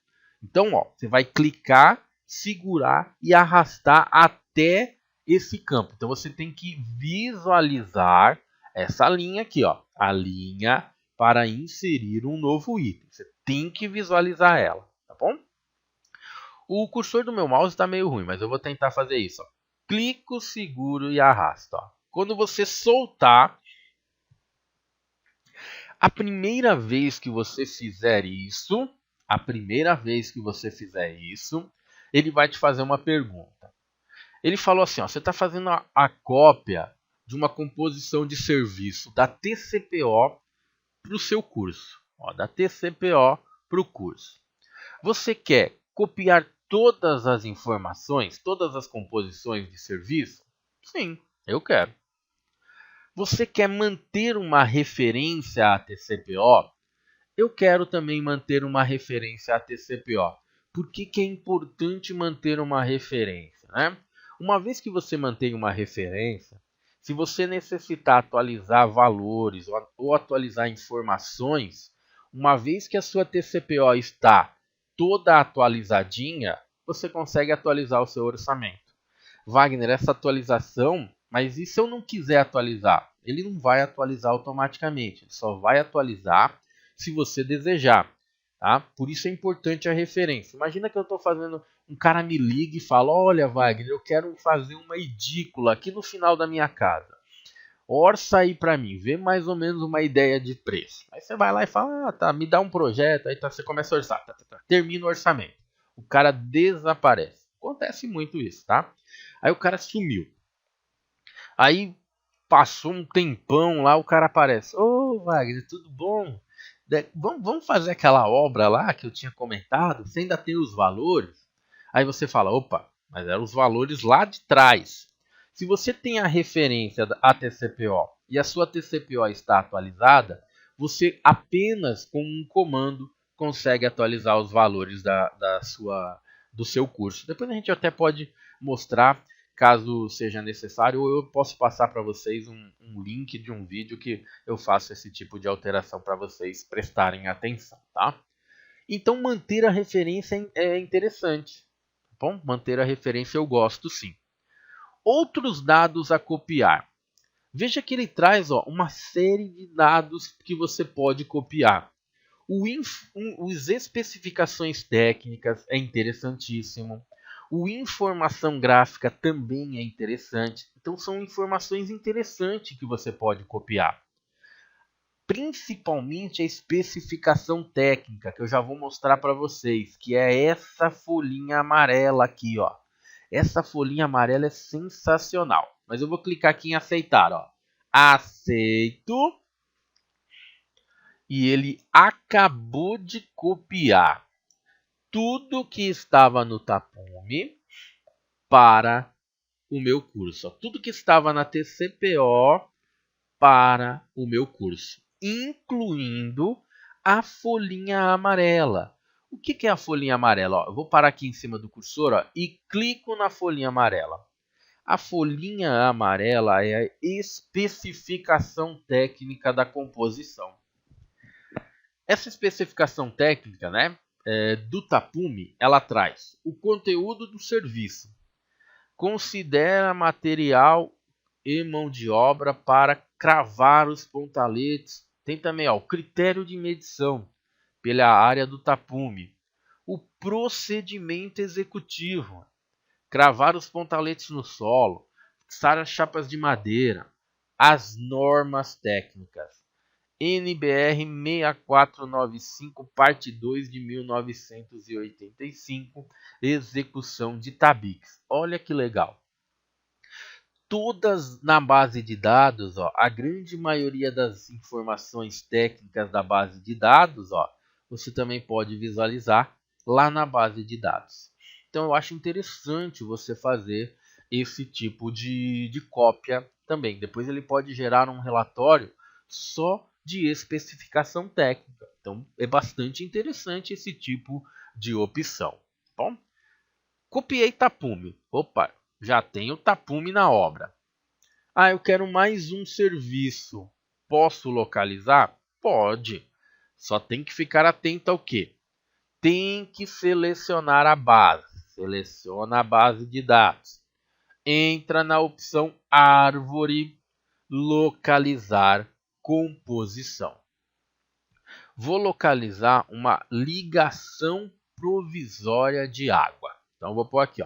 Então, ó, você vai clicar, segurar e arrastar até esse campo. Então, você tem que visualizar essa linha aqui, ó, a linha para inserir um novo item. Você tem que visualizar ela, tá bom? O cursor do meu mouse está meio ruim, mas eu vou tentar fazer isso. Ó. Clico, seguro e arrasto. Ó. Quando você soltar, a primeira vez que você fizer isso, ele vai te fazer uma pergunta. Ele falou assim, ó, você está fazendo a cópia de uma composição de serviço da TCPO para o seu curso. Ó, da TCPO para o curso. Você quer copiar todas as informações, todas as composições de serviço? Sim, eu quero. Você quer manter uma referência à TCPO? Eu quero também manter uma referência à TCPO. Por que é importante manter uma referência? Né? Uma vez que você mantém uma referência, se você necessitar atualizar valores ou atualizar informações, uma vez que a sua TCPO está toda atualizadinha, você consegue atualizar o seu orçamento. Wagner, essa atualização, mas e se eu não quiser atualizar? Ele não vai atualizar automaticamente, ele só vai atualizar se você desejar. Tá? Por isso é importante a referência. Imagina que eu estou fazendo, um cara me liga e fala, olha Wagner, eu quero fazer uma edícula aqui no final da minha casa. Orça aí para mim, vê mais ou menos uma ideia de preço. Aí você vai lá e fala, tá, me dá um projeto, aí você começa a orçar, termina o orçamento. O cara desaparece. Acontece muito isso, tá? Aí o cara sumiu. Aí passou um tempão lá, o cara aparece. Ô Wagner, tudo bom? Vamos fazer aquela obra lá que eu tinha comentado? Você ainda tem os valores? Aí você fala, opa, mas eram os valores lá de trás. Se você tem a referência da TCPO e a sua TCPO está atualizada, você apenas com um comando consegue atualizar os valores do seu curso. Depois a gente até pode mostrar, caso seja necessário, ou eu posso passar para vocês um link de um vídeo que eu faço esse tipo de alteração para vocês prestarem atenção. Tá? Então manter a referência é interessante. Tá bom? Manter a referência eu gosto sim. Outros dados a copiar. Veja que ele traz uma série de dados que você pode copiar. Os especificações técnicas é interessantíssimo. O informação gráfica também é interessante. Então são informações interessantes que você pode copiar. Principalmente a especificação técnica, que eu já vou mostrar para vocês, que é essa folhinha amarela aqui, ó. Essa folhinha amarela é sensacional. Mas eu vou clicar aqui em aceitar, ó. Aceito. E ele acabou de copiar tudo que estava no Tapume para o meu curso. Tudo que estava na TCPO para o meu curso, incluindo a folhinha amarela. O que é a folhinha amarela? Eu vou parar aqui em cima do cursor e clico na folhinha amarela. A folhinha amarela é a especificação técnica da composição. Essa especificação técnica, do Tapume, ela traz o conteúdo do serviço, considera material e mão de obra para cravar os pontaletes. Tem também o critério de medição pela área do Tapume, o procedimento executivo, cravar os pontaletes no solo, fixar as chapas de madeira, as normas técnicas. NBR 6495, parte 2 de 1985, execução de tabiques. Olha que legal. Todas na base de dados, a grande maioria das informações técnicas da base de dados, você também pode visualizar lá na base de dados. Então eu acho interessante você fazer esse tipo de cópia também. Depois ele pode gerar um relatório só de especificação técnica. Então é bastante interessante esse tipo de opção. Bom, copiei Tapume. Opa, já tenho Tapume na obra. Eu quero mais um serviço. Posso localizar? Pode. Só tem que ficar atento ao quê? Tem que selecionar a base. Seleciona a base de dados. Entra na opção Árvore, Localizar composição. Vou localizar uma ligação provisória de água. Então vou pôr aqui,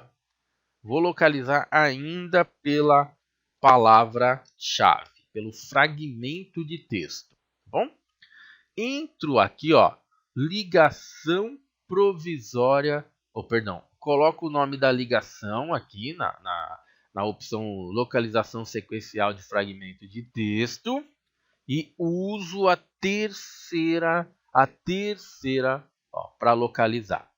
Vou localizar ainda pela palavra-chave, pelo fragmento de texto, tá bom? Entro aqui, ligação provisória, coloco o nome da ligação aqui na opção localização sequencial de fragmento de texto e uso a terceira para localizar.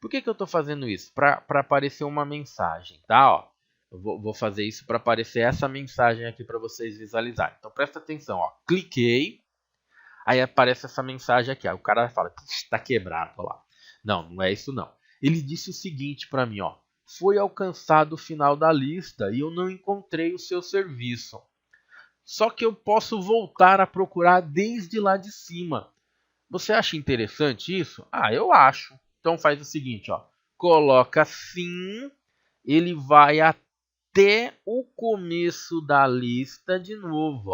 Por que eu estou fazendo isso? Para aparecer uma mensagem, tá? Eu vou fazer isso para aparecer essa mensagem aqui para vocês visualizarem. Então presta atenção, cliquei, aí aparece essa mensagem aqui. Aí o cara fala, está quebrado, lá. Não é isso não. Ele disse o seguinte para mim, foi alcançado o final da lista e eu não encontrei o seu serviço. Só que eu posso voltar a procurar desde lá de cima. Você acha interessante isso? Eu acho. Então faz o seguinte, coloca sim, ele vai até o começo da lista de novo,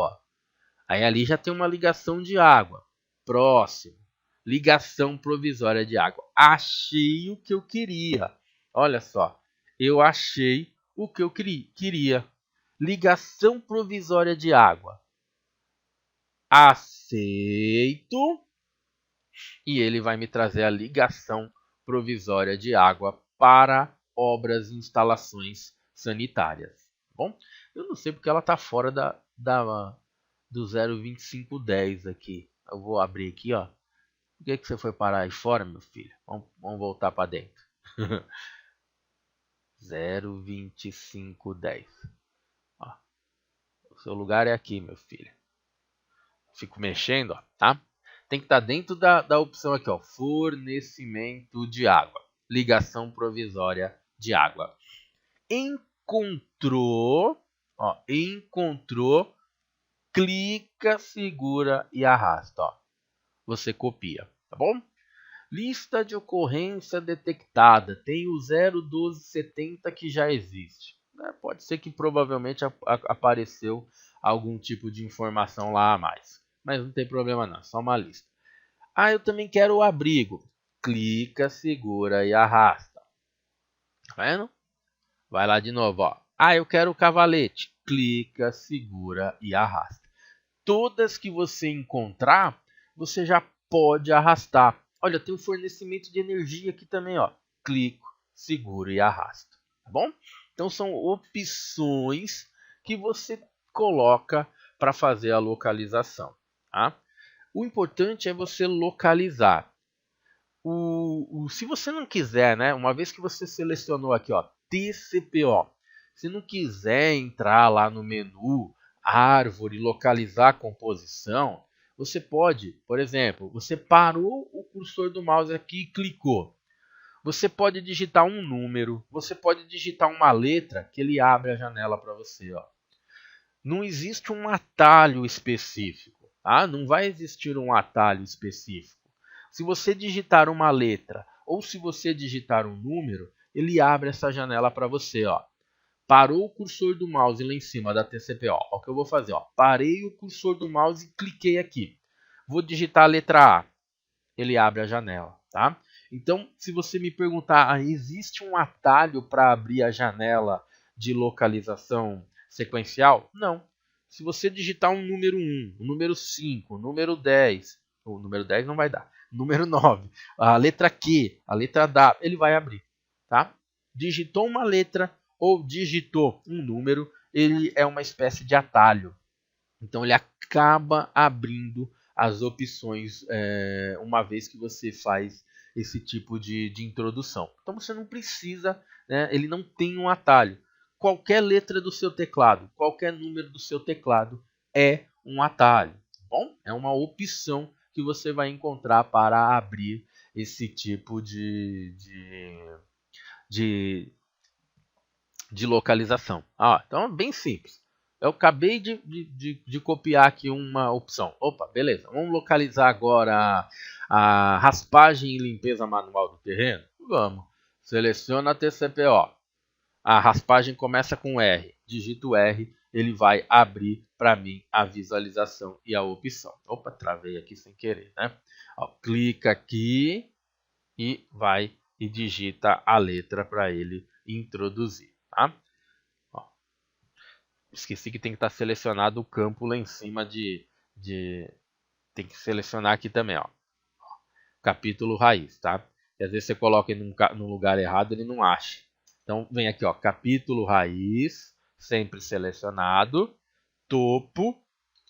Aí ali já tem uma ligação de água. Próximo, ligação provisória de água. Achei o que eu queria. Olha só, eu achei o que eu queria. Ligação provisória de água. Aceito. E ele vai me trazer a ligação provisória de água para obras e instalações sanitárias. Bom, eu não sei porque ela está fora do 02510 aqui. Eu vou abrir aqui, Por que você foi parar aí fora, meu filho? Vamos voltar para dentro. 02510. O seu lugar é aqui, meu filho. Fico mexendo, tá? Tem que estar dentro da opção aqui, fornecimento de água, ligação provisória de água. Encontrou, clica, segura e arrasta, Você copia, tá bom? Lista de ocorrência detectada, tem o 01270 que já existe. Pode ser que provavelmente apareceu algum tipo de informação lá a mais. Mas não tem problema não, só uma lista. Ah, eu também quero o abrigo. Clica, segura e arrasta. Tá vendo? Vai lá de novo, ó. Ah, eu quero o cavalete. Clica, segura e arrasta. Todas que você encontrar, você já pode arrastar. Olha, tem um fornecimento de energia aqui também, ó. Clico, seguro e arrasto. Tá bom? Então são opções que você coloca para fazer a localização. Tá? O importante é você localizar. Se você não quiser, né? Uma vez que você selecionou aqui, ó, TCPO, se não quiser entrar lá no menu árvore, localizar a composição, você pode, por exemplo, você parou o cursor do mouse aqui e clicou. Você pode digitar um número, você pode digitar uma letra que ele abre a janela para você, ó. Não existe um atalho específico, tá? Não vai existir um atalho específico. Se você digitar uma letra ou se você digitar um número, ele abre essa janela para você, ó. Parou o cursor do mouse lá em cima da TCP, ó. O que eu vou fazer, ó. Parei o cursor do mouse e cliquei aqui. Vou digitar a letra A. Ele abre a janela, tá? Então, se você me perguntar, existe um atalho para abrir a janela de localização sequencial? Não. Se você digitar um número 1, um número 5, um número 10, o número 10 não vai dar, número 9, a letra Q, a letra D, ele vai abrir, tá? Digitou uma letra ou digitou um número, ele é uma espécie de atalho. Então ele acaba abrindo as opções uma vez que você faz esse tipo de introdução. Então você não precisa, né, ele não tem um atalho. Qualquer letra do seu teclado, qualquer número do seu teclado é um atalho. Tá bom? É uma opção que você vai encontrar para abrir esse tipo de localização. Então é bem simples. Eu acabei de copiar aqui uma opção. Opa, beleza. Vamos localizar agora a raspagem e limpeza manual do terreno? Vamos. Seleciona a TCPO. A raspagem começa com R. Digito R, ele vai abrir para mim a visualização e a opção. Opa, travei aqui sem querer, né? Clica aqui e vai e digita a letra para ele introduzir. Tá? Esqueci que tem que estar selecionado o campo lá em cima tem que selecionar aqui também, ó. Capítulo raiz, tá? E às vezes você coloca no lugar errado, ele não acha. Então vem aqui, ó, capítulo raiz, sempre selecionado, topo,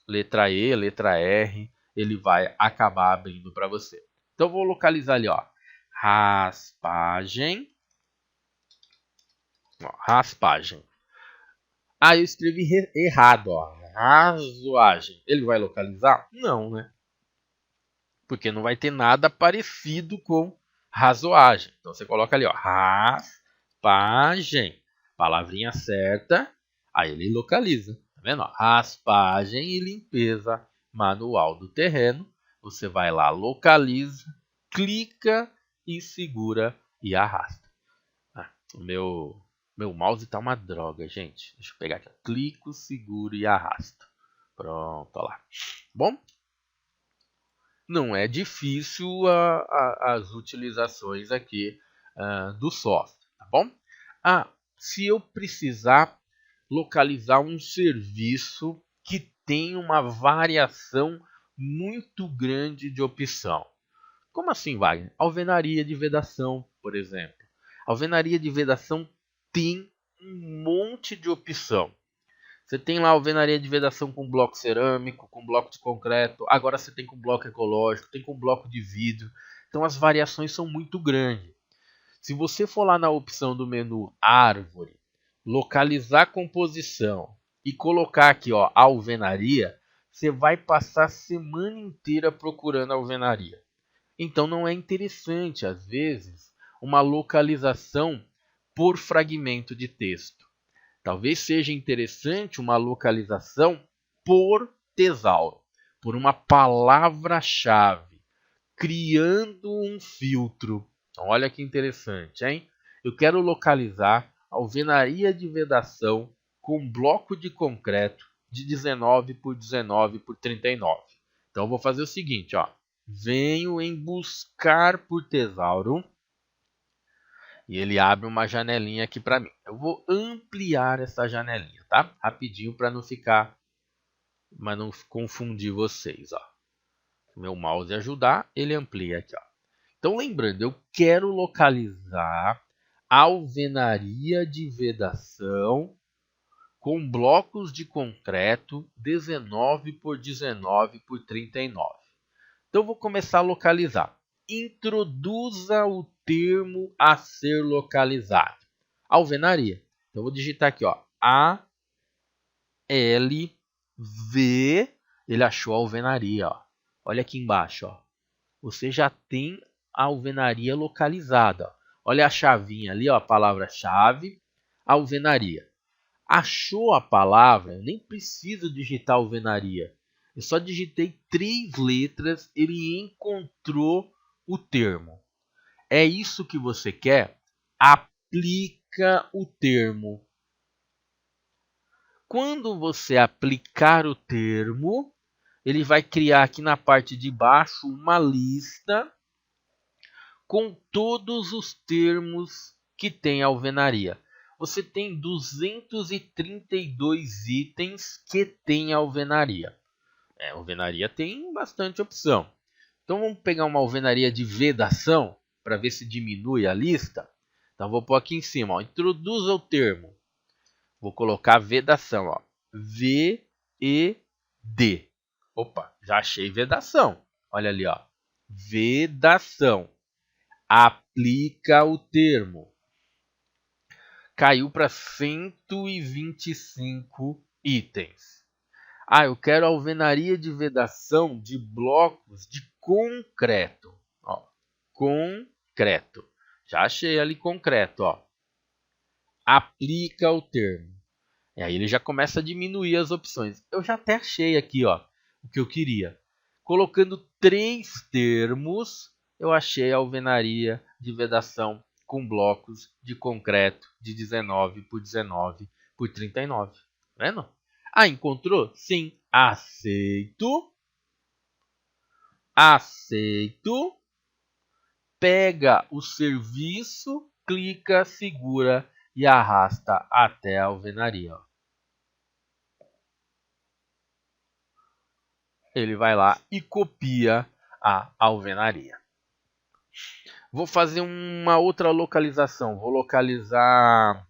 letra E, letra R, ele vai acabar abrindo para você. Então eu vou localizar ali, ó, raspagem, raspagem. Eu escrevi errado, ó. Razoagem. Ele vai localizar? Não, né? Porque não vai ter nada parecido com razoagem. Então você coloca ali, ó, raspagem. Palavrinha certa, aí ele localiza. Tá vendo? Ó? Raspagem e limpeza manual do terreno. Você vai lá, localiza, clica e segura e arrasta. O meu mouse tá uma droga, gente. Deixa eu pegar aqui. Clico, seguro e arrasto. Pronto, olha lá. Bom, não é difícil as utilizações aqui do software, tá bom? Se eu precisar localizar um serviço que tem uma variação muito grande de opção. Como assim, Wagner? Alvenaria de vedação, por exemplo. Alvenaria de vedação tem um monte de opção. Você tem lá alvenaria de vedação com bloco cerâmico, com bloco de concreto. Agora você tem com bloco ecológico, tem com bloco de vidro. Então as variações são muito grandes. Se você for lá na opção do menu árvore, localizar composição e colocar aqui, ó, alvenaria, você vai passar a semana inteira procurando alvenaria. Então não é interessante, às vezes, uma localização por fragmento de texto. Talvez seja interessante uma localização por tesauro, por uma palavra-chave, criando um filtro. Então, olha que interessante, hein? Eu quero localizar alvenaria de vedação com bloco de concreto de 19 por 19 por 39. Então, eu vou fazer o seguinte, ó. venho em buscar por tesouro. E ele abre uma janelinha aqui para mim. Eu vou ampliar essa janelinha, tá? Rapidinho para não ficar, mas não confundir vocês, ó. Meu mouse ajudar, ele amplia aqui, ó. Então lembrando, eu quero localizar a alvenaria de vedação com blocos de concreto 19 por 19 por 39. Então eu vou começar a localizar. Introduza o termo a ser localizado. Alvenaria. Então eu vou digitar aqui, ó, A L V. Ele achou a alvenaria, ó. Olha aqui embaixo, ó. Você já tem a alvenaria localizada. Olha a chavinha ali, ó, a palavra-chave, alvenaria. Achou a palavra, eu nem preciso digitar alvenaria. Eu só digitei 3 letras, ele encontrou o termo. É isso que você quer? Aplica o termo. Quando você aplicar o termo, ele vai criar aqui na parte de baixo uma lista com todos os termos que tem a alvenaria. Você tem 232 itens que tem a alvenaria. A alvenaria tem bastante opção. Então vamos pegar uma alvenaria de vedação para ver se diminui a lista. Então vou pôr aqui em cima, ó, introduza o termo. Vou colocar vedação, ó. V-E-D. Opa, já achei vedação. Olha ali, ó. Vedação. Aplica o termo. Caiu para 125 itens. Eu quero alvenaria de vedação de blocos de concreto. Ó, concreto. Já achei ali concreto, ó. Aplica o termo. E aí ele já começa a diminuir as opções. Eu já até achei aqui, ó, o que eu queria. Colocando 3 termos, eu achei a alvenaria de vedação com blocos de concreto de 19 por 19 por 39. Tá vendo? Encontrou? Sim. Aceito. Aceito. Pega o serviço, clica, segura e arrasta até a alvenaria. Ele vai lá e copia a alvenaria. Vou fazer uma outra localização. Vou localizar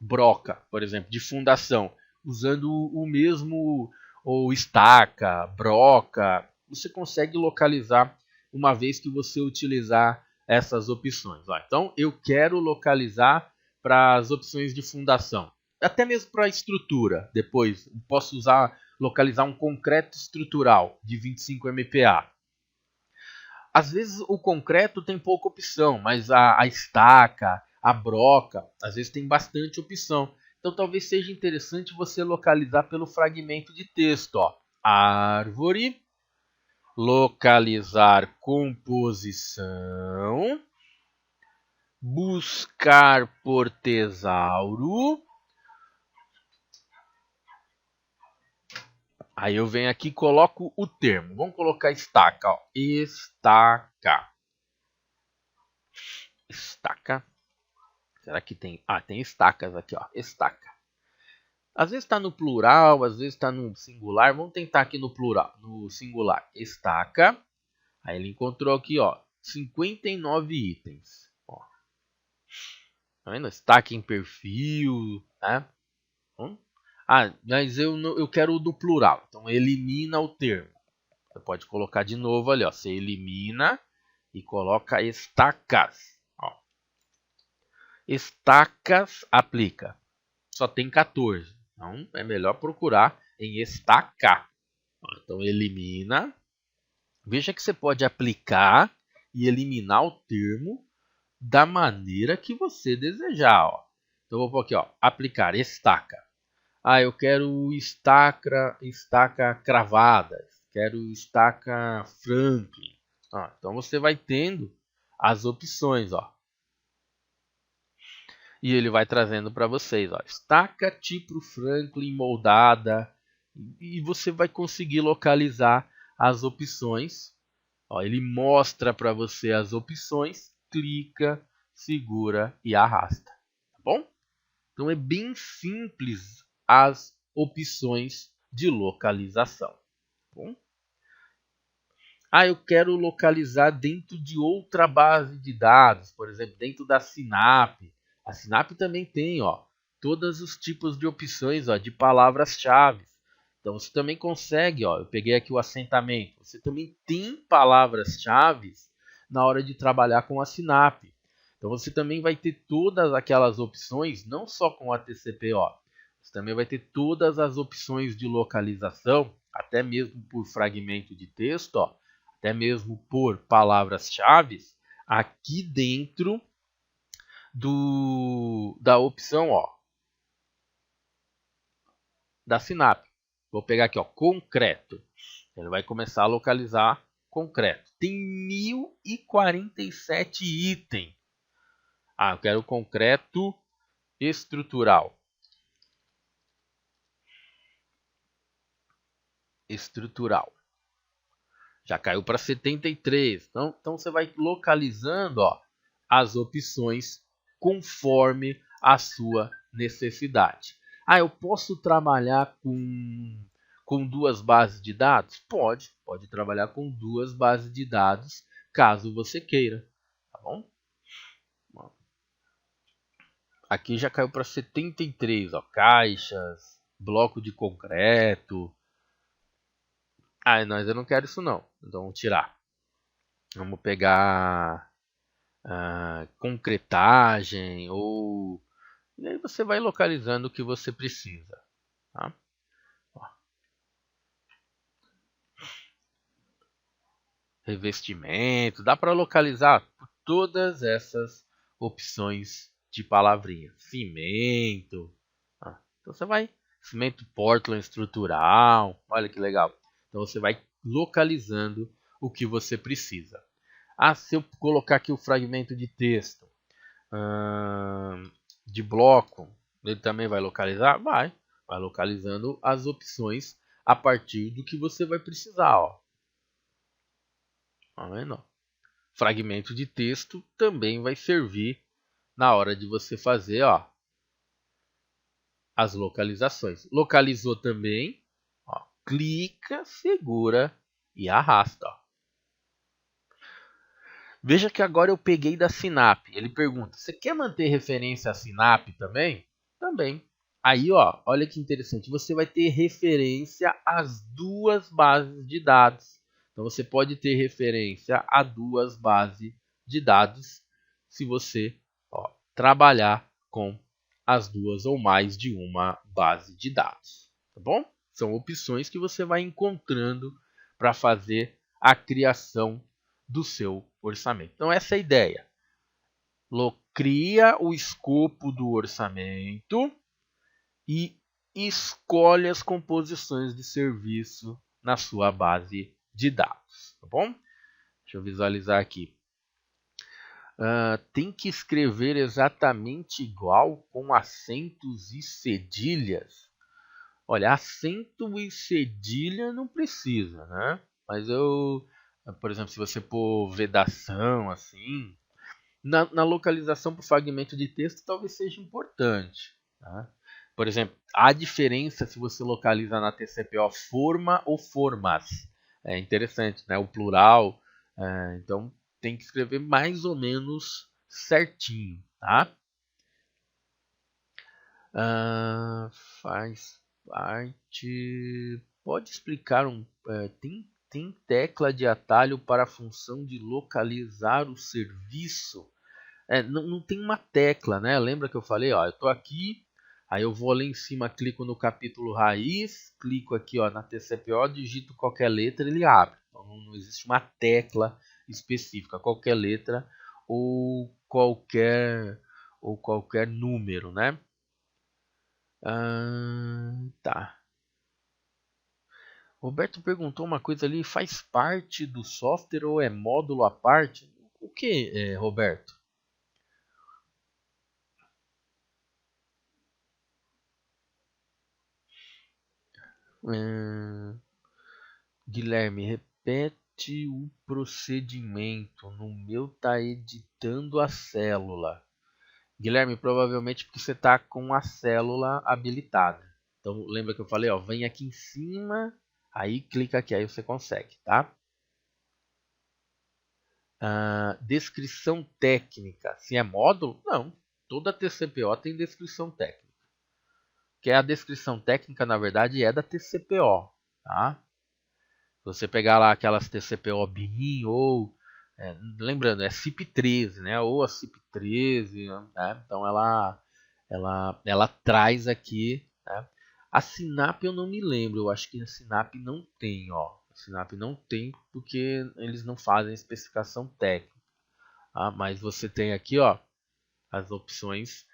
broca, por exemplo, de fundação, usando o mesmo, ou estaca, broca. Você consegue localizar uma vez que você utilizar essas opções. Então, eu quero localizar para as opções de fundação. Até mesmo para a estrutura. Depois, posso localizar um concreto estrutural de 25 MPa. Às vezes o concreto tem pouca opção, mas a estaca, a broca, às vezes tem bastante opção. Então talvez seja interessante você localizar pelo fragmento de texto. Ó. Árvore, localizar composição, buscar por tesouro. Aí eu venho aqui e coloco o termo. Vamos colocar estaca. Ó. Estaca. Estaca. Será que tem? Tem estacas aqui. Ó. Estaca. Às vezes está no plural, às vezes está no singular. Vamos tentar aqui no plural, no singular. Estaca. Aí ele encontrou aqui, ó, 59 itens. Ó. Tá vendo? Estaca em perfil. Né? Mas eu quero o do plural. Então elimina o termo. Você pode colocar de novo ali, ó. Você elimina e coloca estacas. Ó. Estacas aplica. Só tem 14. Então é melhor procurar em estacar. Ó, então elimina. Veja que você pode aplicar e eliminar o termo da maneira que você desejar. Ó. Então eu vou pôr aqui, ó, aplicar estaca. Eu quero estaca cravada, quero estaca Franklin. Então você vai tendo as opções, ó. E ele vai trazendo para vocês, ó, estaca tipo Franklin moldada, e você vai conseguir localizar as opções Ó, ele mostra para você as opções, clica, segura e arrasta. Tá bom? Então é bem simples as opções de localização. Tá bom? Eu quero localizar dentro de outra base de dados, por exemplo, dentro da Sinap. A Sinap também tem, todos os tipos de opções, de palavras-chave. Então você também consegue, eu peguei aqui o assentamento. Você também tem palavras-chave na hora de trabalhar com a Sinap. Então você também vai ter todas aquelas opções, não só com a TCP/IP. Você também vai ter todas as opções de localização, até mesmo por fragmento de texto, até mesmo por palavras-chave, aqui dentro da opção da Sinap. Vou pegar aqui, concreto. Ele vai começar a localizar concreto. Tem 1047 itens. Eu quero concreto estrutural. Estrutural. Já caiu para 73. Então você vai localizando as opções conforme a sua necessidade. Eu posso trabalhar com duas bases de dados? Pode trabalhar com duas bases de dados, caso você queira. Tá bom? Aqui já caiu para 73, caixas, bloco de concreto. Eu não quero isso não. Então vamos tirar. Vamos pegar concretagem e aí você vai localizando o que você precisa. Tá? Revestimento, dá para localizar por todas essas opções de palavrinha. Cimento, então você vai cimento Portland estrutural, olha que legal. Então você vai localizando o que você precisa. Se eu colocar aqui o fragmento de texto de bloco, ele também vai localizar? Vai localizando as opções a partir do que você vai precisar. Tá vendo? Fragmento de texto também vai servir na hora de você fazer as localizações. Localizou também, clica, segura e arrasta. Veja que agora eu peguei da Sinap. Ele pergunta: você quer manter referência à Sinap também? Também. Aí, olha que interessante. Você vai ter referência às duas bases de dados. Então, você pode ter referência a duas bases de dados se você trabalhar com as duas ou mais de uma base de dados. Tá bom? São opções que você vai encontrando para fazer a criação do seu orçamento. Então, essa é a ideia. Cria o escopo do orçamento e escolhe as composições de serviço na sua base de dados. Tá bom? Deixa eu visualizar aqui. Tem que escrever exatamente igual com acentos e cedilhas? Olha, acento e cedilha não precisa, né? Mas por exemplo, se você pôr vedação assim, na localização para o fragmento de texto talvez seja importante. Tá? Por exemplo, há diferença se você localiza na TCP/IP forma ou formas. É interessante, né? O plural. Então tem que escrever mais ou menos certinho, tá? Faz parte. Pode explicar tem tecla de atalho para a função de localizar o serviço? Não tem uma tecla, né? Lembra que eu falei, eu estou aqui, aí eu vou lá em cima, clico no capítulo raiz, clico aqui na TCP/IP, digito qualquer letra, ele abre. Então não existe uma tecla específica, qualquer letra ou qualquer número, né? Tá. Roberto perguntou uma coisa ali, faz parte do software ou é módulo à parte? O que, Roberto? Guilherme, repete edite o procedimento. No meu tá editando a célula. Guilherme, provavelmente porque você está com a célula habilitada. Então lembra que eu falei, ó, vem aqui em cima, aí clica aqui, aí você consegue, tá? Descrição técnica. Se é módulo? Não. Toda TCPO tem descrição técnica. Que a descrição técnica, na verdade, é da TCPO, tá? Se você pegar lá aquelas TCPO BIM ou lembrando, é CIP13, né? Ou a CIP13, né? Então ela traz aqui, né? A Sinap eu não me lembro, eu acho que a Sinap não tem, ó. A Sinap não tem porque eles não fazem especificação técnica, tá? Mas você tem aqui, ó, as opções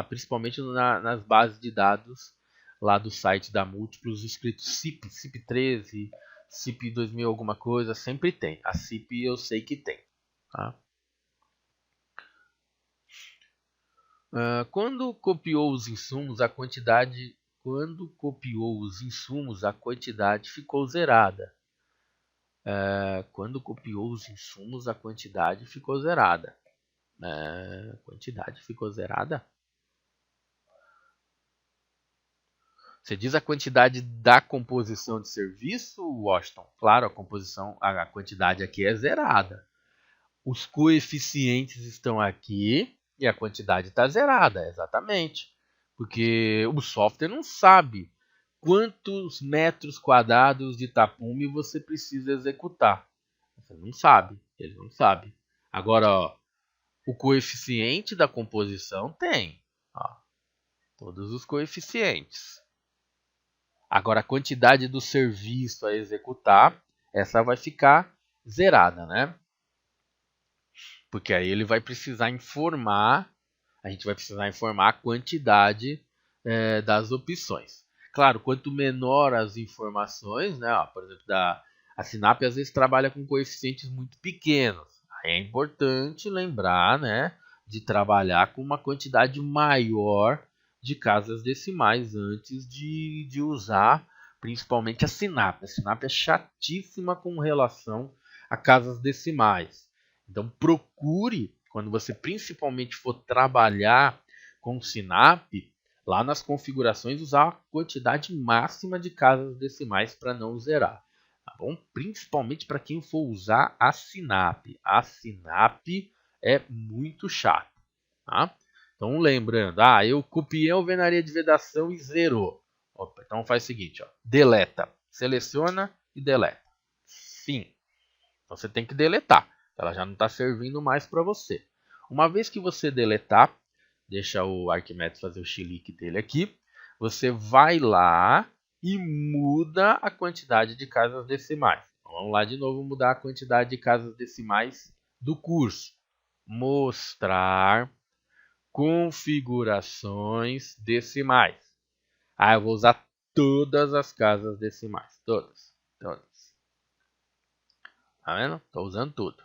principalmente nas bases de dados lá do site da Múltiplos escrito CIP, CIP13, CIP 2000 alguma coisa, sempre tem. A CIP eu sei que tem, tá? Quando copiou os insumos, a quantidade ficou zerada. Quando copiou os insumos, a quantidade ficou zerada. Quantidade ficou zerada? Você diz a quantidade da composição de serviço, Washington? Claro, a quantidade aqui é zerada. Os coeficientes estão aqui e a quantidade está zerada, exatamente. Porque o software não sabe quantos metros quadrados de tapume você precisa executar. Você não sabe, ele não sabe. Agora, ó, o coeficiente da composição tem. Ó, todos os coeficientes. Agora, a quantidade do serviço a executar, essa vai ficar zerada, né? Porque aí ele vai precisar informar, a gente vai precisar informar a quantidade das opções. Claro, quanto menor as informações, né? Ó, por exemplo, a Sinap às vezes trabalha com coeficientes muito pequenos. Aí é importante lembrar, né, de trabalhar com uma quantidade maior de casas decimais antes de usar principalmente a Sinap. A Sinap é chatíssima com relação a casas decimais. Então procure, quando você principalmente for trabalhar com Sinap, lá nas configurações usar a quantidade máxima de casas decimais para não zerar. Tá bom? Principalmente para quem for usar a Sinap. A Sinap é muito chato. Tá? Então lembrando, eu copiei a alvenaria de vedação e zerou. Opa, então faz o seguinte, ó, deleta. Seleciona e deleta. Sim. Então você tem que deletar. Ela já não está servindo mais para você. Uma vez que você deletar, deixa o Arquimedes fazer o chilique dele aqui, você vai lá e muda a quantidade de casas decimais. Então, vamos lá de novo mudar a quantidade de casas decimais do curso. Mostrar configurações decimais. Eu vou usar todas as casas decimais. Todas. Tá vendo? Estou usando tudo.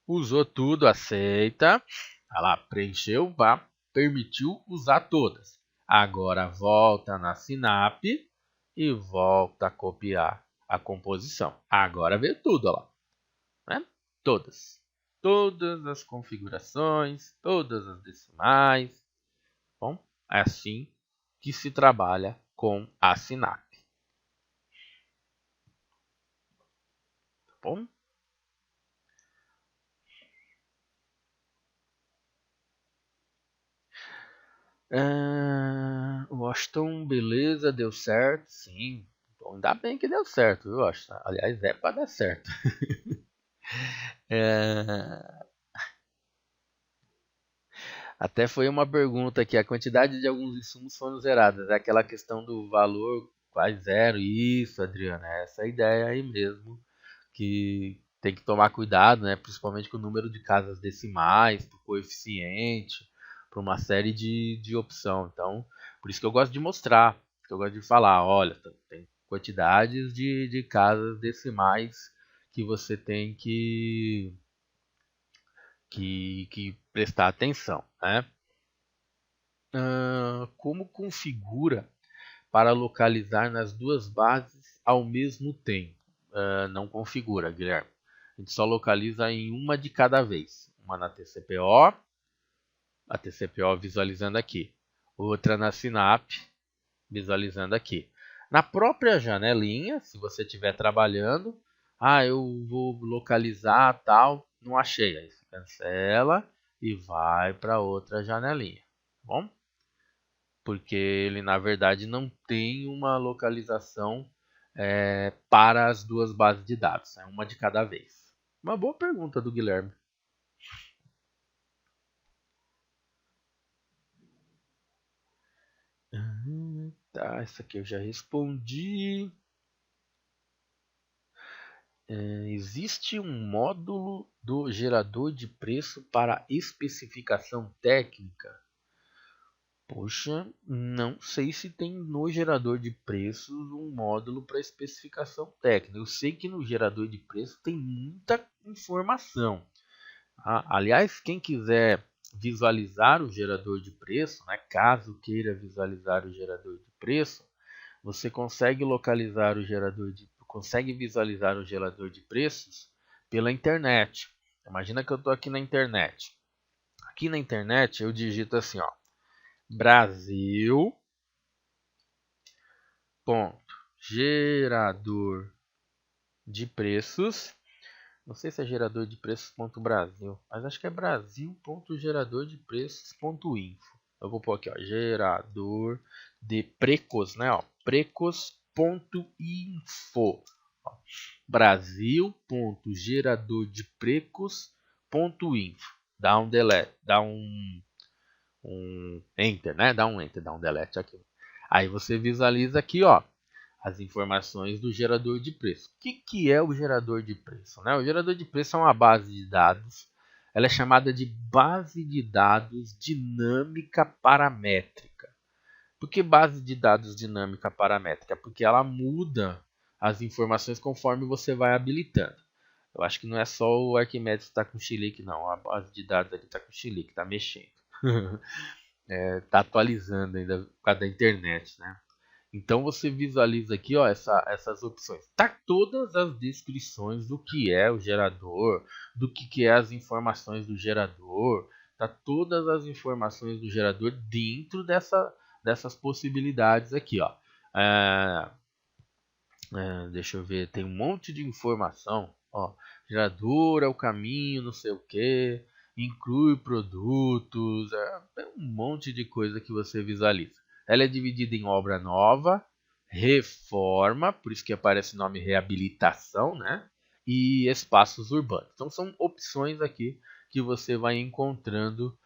Usou tudo, aceita. Olha lá, preencheu, permitiu usar todas. Agora volta na Sinap e volta a copiar a composição. Agora veio tudo, olha lá. Né? Todas. Todas as configurações, todas as decimais. Bom, é assim que se trabalha com a Sinap. Tá bom? Washington, beleza, deu certo, sim. Bom, ainda bem que deu certo, viu, Washington? Aliás, é para dar certo. Até foi uma pergunta aqui, a quantidade de alguns insumos foram zeradas. É aquela questão do valor quase zero. Isso, Adriana, é essa ideia aí mesmo. Que tem que tomar cuidado, né? Principalmente com o número de casas decimais, do coeficiente, para uma série de opção. Então, por isso que eu gosto de mostrar, que eu gosto de falar, olha, tem quantidades de casas decimais que você tem que prestar atenção, né? Como configura para localizar nas duas bases ao mesmo tempo? não configura, Guilherme. A gente só localiza em uma de cada vez. Uma na TCPO, a TCPO visualizando aqui. Outra na Sinap, visualizando aqui. Na própria janelinha, se você estiver trabalhando, eu vou localizar tal, não achei. Aí você cancela e vai para outra janelinha, tá bom? Porque ele na verdade não tem uma localização para as duas bases de dados, é uma de cada vez. Uma boa pergunta do Guilherme. Tá, essa aqui eu já respondi. Existe um módulo do gerador de preço para especificação técnica? Poxa, não sei se tem no gerador de preços um módulo para especificação técnica. Eu sei que no gerador de preços tem muita informação. Aliás, quem quiser visualizar o gerador de preço, né, caso queira visualizar o gerador de preço, você consegue consegue visualizar o gerador de preços pela internet. Imagina que eu estou aqui na internet. Aqui na internet eu digito assim, ó, Brasil gerador de preços. Não sei se é gerador de preços.brasil, mas acho que é brasil.geradordepreços.info. Eu vou pôr aqui, ó, gerador de precos, né, ó, precos.info. Brasil.geradordeprecos.info. Dá um delete, dá um enter, né? Dá um enter, dá um delete aqui. Aí você visualiza aqui, ó, as informações do gerador de preço. O que é o gerador de preço? Né? O gerador de preço é uma base de dados. Ela é chamada de base de dados dinâmica paramétrica. Por que base de dados dinâmica paramétrica? Porque ela muda as informações conforme você vai habilitando. Eu acho que não é só o Arquimedes que está com chilique, não. A base de dados aqui está com chilique, está mexendo. Está atualizando ainda por causa da internet, né? Então você visualiza aqui, ó, essas opções. Tá todas as descrições do que é o gerador, do que é as informações do gerador. Tá todas as informações do gerador dentro dessas possibilidades aqui, ó. Deixa eu ver, tem um monte de informação, ó. Gerador é o caminho, não sei o que, inclui produtos, tem um monte de coisa que você visualiza. Ela é dividida em obra nova, reforma, por isso que aparece o nome reabilitação, né? E espaços urbanos. Então são opções aqui que você vai encontrando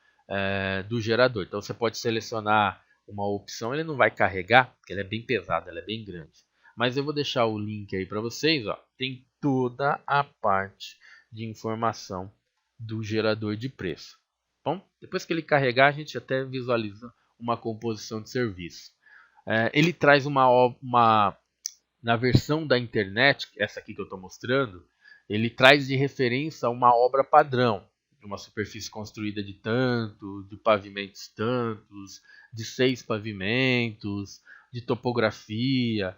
do gerador. Então você pode selecionar uma opção, ele não vai carregar, porque ele é bem pesado, ela é bem grande. Mas eu vou deixar o link aí para vocês, ó. Tem toda a parte de informação do gerador de preço. Bom, depois que ele carregar, a gente até visualiza uma composição de serviço. Ele traz na versão da internet, essa aqui que eu estou mostrando, ele traz de referência uma obra padrão, de uma superfície construída de tanto, de pavimentos tantos, de 6 pavimentos, de topografia,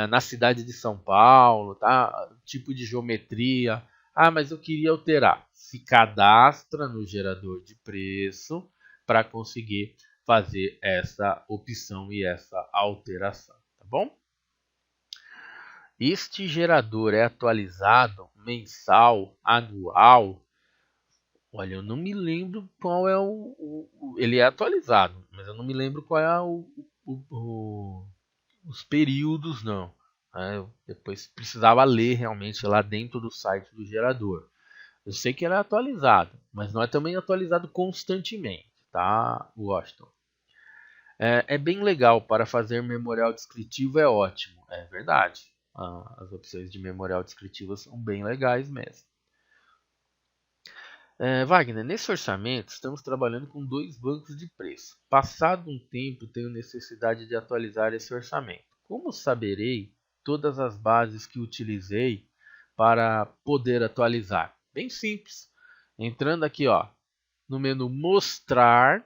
na cidade de São Paulo, tá? Tipo de geometria. Mas eu queria alterar. Se cadastra no gerador de preço para conseguir fazer essa opção e essa alteração, tá bom? Este gerador é atualizado mensal, anual? Olha, eu não me lembro qual é ele é atualizado, mas eu não me lembro qual é os períodos, não. Eu depois precisava ler realmente lá dentro do site do gerador. Eu sei que ele é atualizado, mas não é também atualizado constantemente, tá, Washington? É bem legal para fazer memorial descritivo, é ótimo. É verdade. As opções de memorial descritivo são bem legais mesmo. Wagner, nesse orçamento estamos trabalhando com 2 bancos de preço. Passado um tempo, tenho necessidade de atualizar esse orçamento. Como saberei todas as bases que utilizei para poder atualizar? Bem simples. Entrando aqui, ó, no menu mostrar.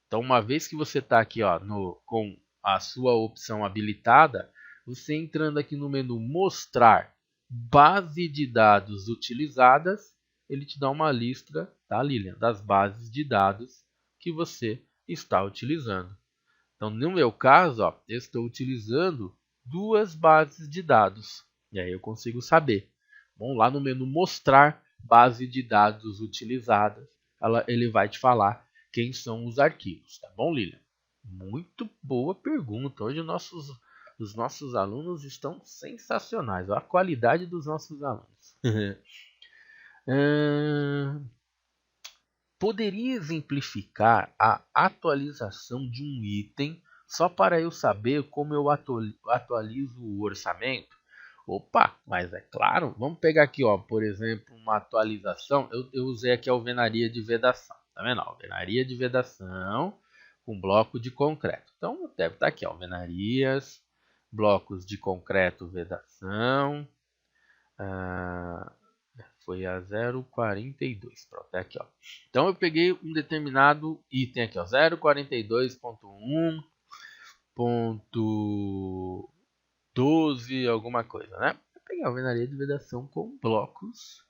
Então, uma vez que você está aqui, ó, com a sua opção habilitada, você entrando aqui no menu mostrar base de dados utilizadas, ele te dá uma lista, tá, Lilian, das bases de dados que você está utilizando. Então, no meu caso, ó, eu estou utilizando 2 bases de dados. E aí eu consigo saber. Bom, lá no menu mostrar base de dados utilizadas, ele vai te falar quem são os arquivos. Tá bom, Lilian? Muito boa pergunta. Hoje os nossos alunos estão sensacionais. Olha a qualidade dos nossos alunos. Poderia exemplificar a atualização de um item só para eu saber como eu atualizo o orçamento? Opa, mas é claro, vamos pegar aqui, ó, por exemplo, uma atualização. Eu usei aqui a alvenaria de vedação, tá vendo? Alvenaria de vedação com bloco de concreto. Então deve estar aqui, ó, alvenarias, blocos de concreto, vedação. Foi a 0,42. Pronto, é aqui, ó. Então eu peguei um determinado item aqui, ó, 0,42.1.12 alguma coisa, né? Eu peguei a alvenaria de vedação com blocos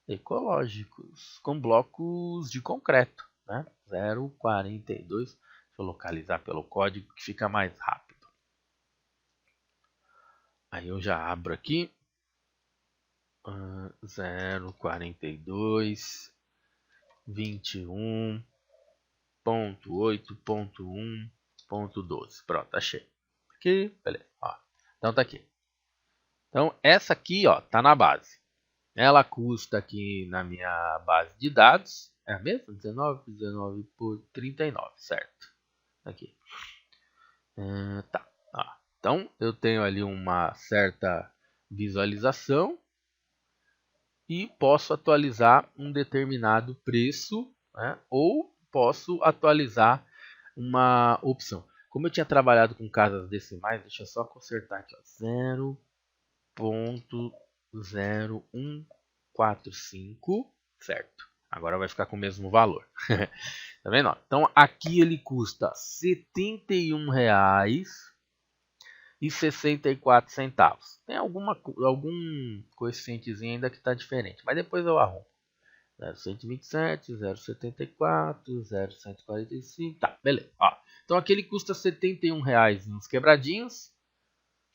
ecológicos, com blocos de concreto, né? 0,42. Deixa eu localizar pelo código que fica mais rápido. Aí eu já abro aqui. 0,42.21.8.1.12. Pronto, achei. Aqui, beleza. Ó, então tá aqui. Então essa aqui, ó, tá na base. Ela custa aqui na minha base de dados, é a mesma? 19 por 39, certo? Aqui. Tá. Ó. Então eu tenho ali uma certa visualização e posso atualizar um determinado preço, né? Ou posso atualizar uma opção. Como eu tinha trabalhado com casas decimais, deixa eu só consertar aqui, 0,0145, certo? Agora vai ficar com o mesmo valor. Tá vendo? Então aqui ele custa R$ 71,64. Tem algum coeficientezinho ainda que está diferente, mas depois eu arrumo. 0,127, 0,74, 0,145, tá, beleza. Ó, então aqui ele custa R$ 71,00 uns quebradinhos,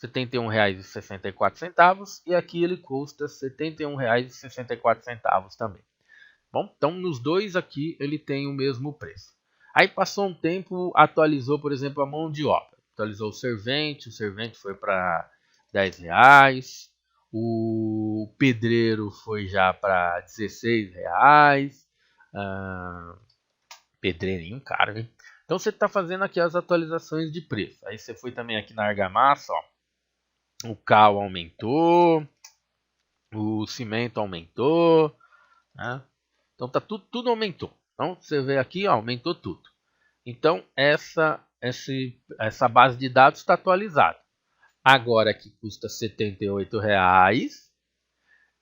R$ 71,64, e aqui ele custa R$ 71,64 também. Bom, então nos dois aqui ele tem o mesmo preço. Aí passou um tempo, atualizou, por exemplo, a mão de obra. Atualizou o servente foi para R$ 10. O pedreiro foi já para R$ 16. Pedreirinho caro, hein? Então você está fazendo aqui as atualizações de preço. Aí você foi também aqui na argamassa, ó. O cal aumentou, o cimento aumentou, né? Então tá tudo aumentou. Então você vê aqui, ó, aumentou tudo. Então essa base de dados está atualizada. Agora aqui custa R$ 78,00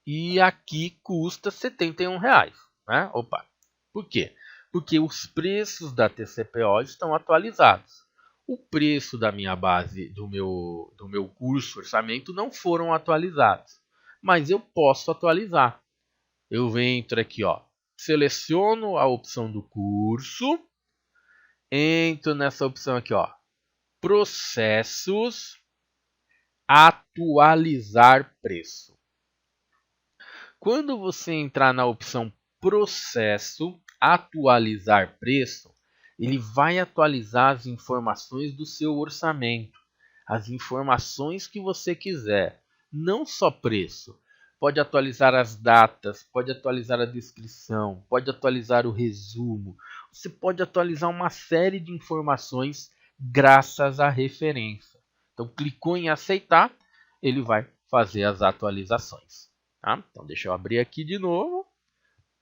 e aqui custa R$ 71,00, né? Opa. Por quê? Porque os preços da TCPO estão atualizados. O preço da minha base do meu curso orçamento não foram atualizados, mas eu posso atualizar. Eu entro aqui, ó, seleciono a opção do curso, entro nessa opção aqui, ó, processos, atualizar preço. Quando você entrar na opção processo, atualizar preço, ele vai atualizar as informações do seu orçamento, as informações que você quiser, não só preço. Pode atualizar as datas, pode atualizar a descrição, pode atualizar o resumo. Você pode atualizar uma série de informações graças à referência. Então, clicou em aceitar, ele vai fazer as atualizações. Tá? Então, deixa eu abrir aqui de novo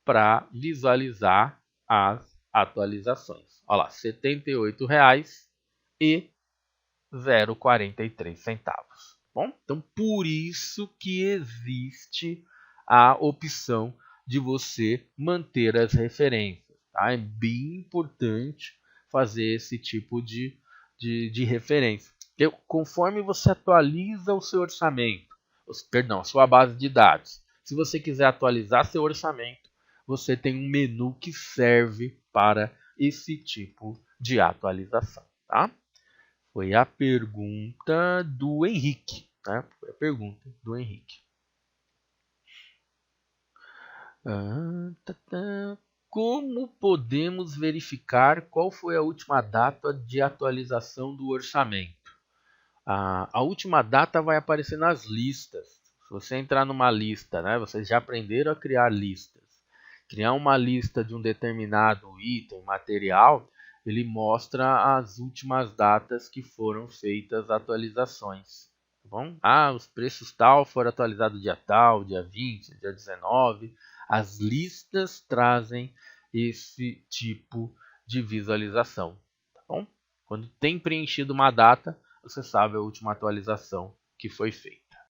para visualizar as atualizações. Olha lá, R$ 78,043. Bom, então por isso que existe a opção de você manter as referências. Tá? É bem importante fazer esse tipo de referência. Conforme você atualiza o seu orçamento, perdão, a sua base de dados, se você quiser atualizar seu orçamento, você tem um menu que serve para esse tipo de atualização, tá? Foi a pergunta do Henrique, né? Foi a pergunta do Henrique. Como podemos verificar qual foi a última data de atualização do orçamento? A última data vai aparecer nas listas. Se você entrar numa lista, né, vocês já aprenderam a criar listas. Criar uma lista de um determinado item, material, ele mostra as últimas datas que foram feitas atualizações. Tá bom? Os preços tal foram atualizados dia tal, dia 20, dia 19. As listas trazem esse tipo de visualização. Tá bom? Quando tem preenchido uma data, você sabe a última atualização que foi feita.